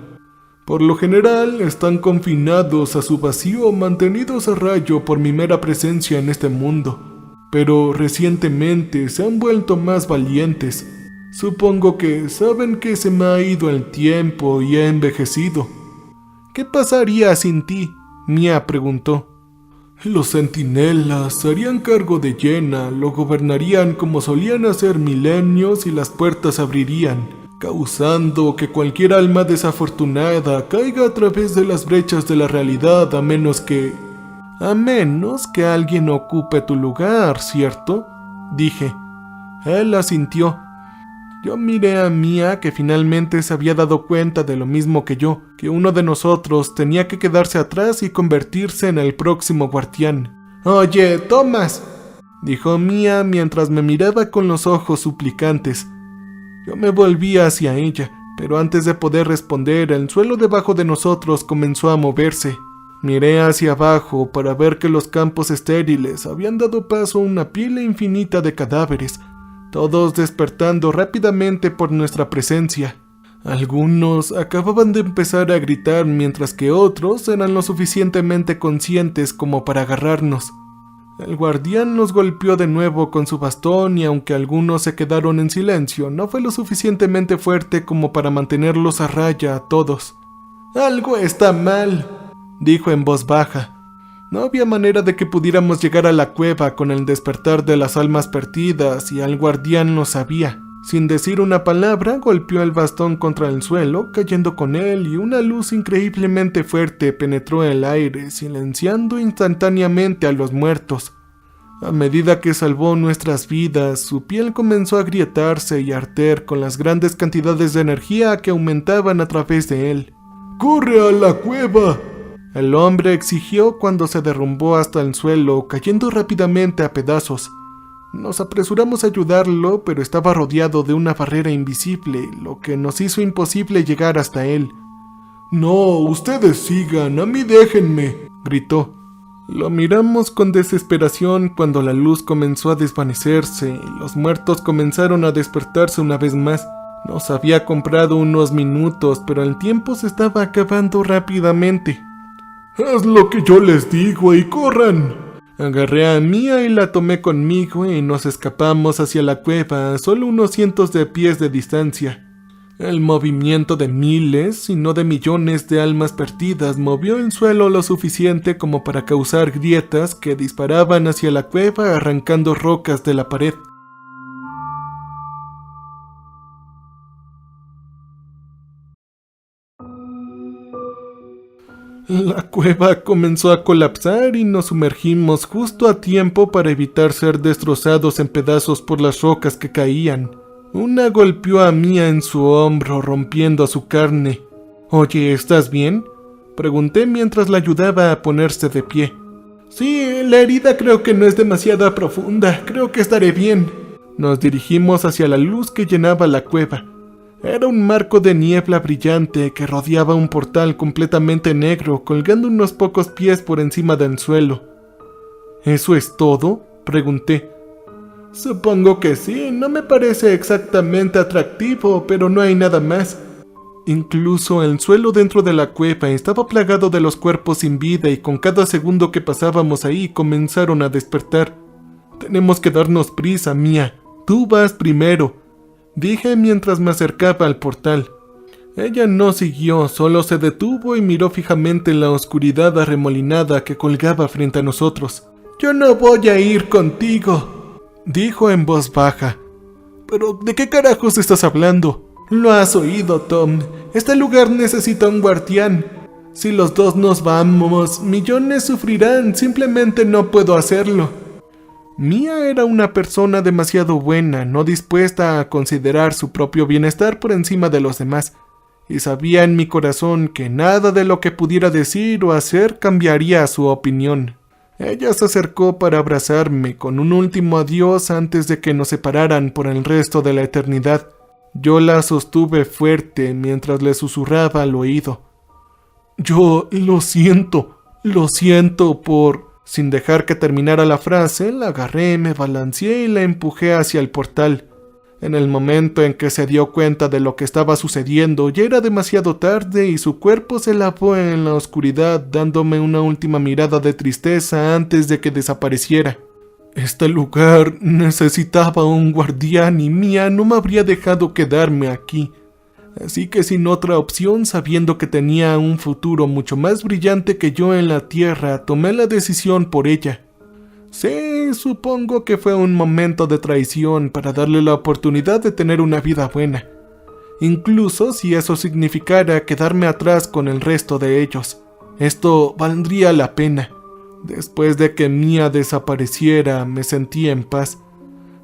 Por lo general, están confinados a su vacío, mantenidos a raya por mi mera presencia en este mundo. Pero recientemente se han vuelto más valientes. Supongo que saben que se me ha ido el tiempo y he envejecido». «¿Qué pasaría sin ti?», Mia preguntó. «Los centinelas se harían cargo de Jena, lo gobernarían como solían hacer milenios y las puertas se abrirían, causando que cualquier alma desafortunada caiga a través de las brechas de la realidad a menos que alguien ocupe tu lugar, ¿cierto?», dije. Él asintió. Yo miré a Mia, que finalmente se había dado cuenta de lo mismo que yo, que uno de nosotros tenía que quedarse atrás y convertirse en el próximo guardián. «Oye, Thomas», dijo Mia mientras me miraba con los ojos suplicantes. Yo me volví hacia ella, pero antes de poder responder, el suelo debajo de nosotros comenzó a moverse. Miré hacia abajo para ver que los campos estériles habían dado paso a una pila infinita de cadáveres, todos despertando rápidamente por nuestra presencia. Algunos acababan de empezar a gritar, mientras que otros eran lo suficientemente conscientes como para agarrarnos. El guardián nos golpeó de nuevo con su bastón y aunque algunos se quedaron en silencio, no fue lo suficientemente fuerte como para mantenerlos a raya a todos. «Algo está mal», dijo en voz baja. No había manera de que pudiéramos llegar a la cueva con el despertar de las almas perdidas y el guardián lo sabía. Sin decir una palabra, golpeó el bastón contra el suelo, cayendo con él, y una luz increíblemente fuerte penetró el aire, silenciando instantáneamente a los muertos. A medida que salvó nuestras vidas, su piel comenzó a agrietarse y arder con las grandes cantidades de energía que aumentaban a través de él. «¡Corre a la cueva!», El hombre exigió cuando se derrumbó hasta el suelo, cayendo rápidamente a pedazos. Nos apresuramos a ayudarlo, pero estaba rodeado de una barrera invisible, lo que nos hizo imposible llegar hasta él. «No, ustedes sigan, a mí déjenme», gritó. Lo miramos con desesperación cuando la luz comenzó a desvanecerse y los muertos comenzaron a despertarse una vez más. Nos había comprado unos minutos, pero el tiempo se estaba acabando rápidamente. «Haz lo que yo les digo y corran». Agarré a Mia y la tomé conmigo y nos escapamos hacia la cueva a solo unos cientos de pies de distancia. El movimiento de miles, si no de millones de almas perdidas movió el suelo lo suficiente como para causar grietas que disparaban hacia la cueva arrancando rocas de la pared. La cueva comenzó a colapsar y nos sumergimos justo a tiempo para evitar ser destrozados en pedazos por las rocas que caían. Una golpeó a Mia en su hombro, rompiendo su carne. «Oye, ¿estás bien?», pregunté mientras la ayudaba a ponerse de pie. «Sí, la herida creo que no es demasiado profunda, creo que estaré bien». Nos dirigimos hacia la luz que llenaba la cueva. Era un marco de niebla brillante que rodeaba un portal completamente negro, colgando unos pocos pies por encima del suelo. «¿Eso es todo?», pregunté. «Supongo que sí, no me parece exactamente atractivo, pero no hay nada más». Incluso el suelo dentro de la cueva estaba plagado de los cuerpos sin vida y con cada segundo que pasábamos ahí comenzaron a despertar. «Tenemos que darnos prisa, Mia. Tú vas primero», dije mientras me acercaba al portal. Ella no siguió, solo se detuvo y miró fijamente en la oscuridad arremolinada que colgaba frente a nosotros. «Yo no voy a ir contigo», dijo en voz baja. «¿Pero de qué carajos estás hablando?» «Lo has oído, Tom. Este lugar necesita un guardián. Si los dos nos vamos, millones sufrirán. Simplemente no puedo hacerlo». Mia era una persona demasiado buena, no dispuesta a considerar su propio bienestar por encima de los demás, y sabía en mi corazón que nada de lo que pudiera decir o hacer cambiaría su opinión. Ella se acercó para abrazarme con un último adiós antes de que nos separaran por el resto de la eternidad. Yo la sostuve fuerte mientras le susurraba al oído. «Yo lo siento por...». Sin dejar que terminara la frase, la agarré, me balanceé y la empujé hacia el portal. En el momento en que se dio cuenta de lo que estaba sucediendo, ya era demasiado tarde y su cuerpo se lavó en la oscuridad, dándome una última mirada de tristeza antes de que desapareciera. Este lugar necesitaba un guardián y Mia no me habría dejado quedarme aquí. Así que sin otra opción, sabiendo que tenía un futuro mucho más brillante que yo en la tierra, tomé la decisión por ella. Sí, supongo que fue un momento de traición para darle la oportunidad de tener una vida buena. Incluso si eso significara quedarme atrás con el resto de ellos. Esto valdría la pena. Después de que Mia desapareciera, me sentí en paz.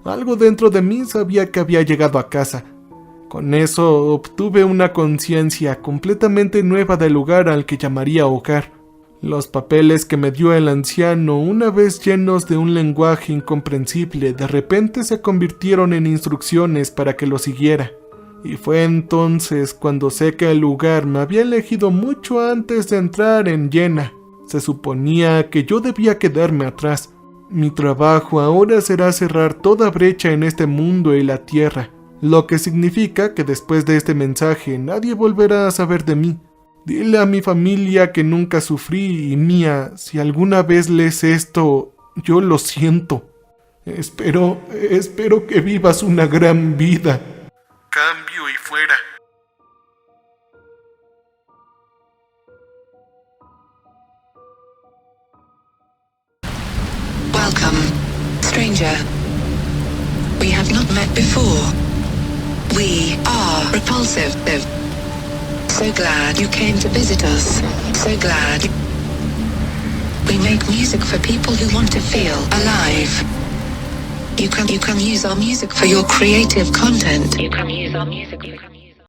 Algo dentro de mí sabía que había llegado a casa. Con eso obtuve una conciencia completamente nueva del lugar al que llamaría hogar. Los papeles que me dio el anciano, una vez llenos de un lenguaje incomprensible, de repente se convirtieron en instrucciones para que lo siguiera. Y fue entonces cuando sé que el lugar me había elegido mucho antes de entrar en Jena. Se suponía que yo debía quedarme atrás. Mi trabajo ahora será cerrar toda brecha en este mundo y la tierra. Lo que significa que después de este mensaje nadie volverá a saber de mí. Dile a mi familia que nunca sufrí y Mia, si alguna vez lees esto, yo lo siento. Espero que vivas una gran vida. Cambio y fuera. Welcome, stranger. We have not met before. We are repulsive. So glad you came to visit us. So glad. We make music for people who want to feel alive. You can use our music for your creative content. You can use our music.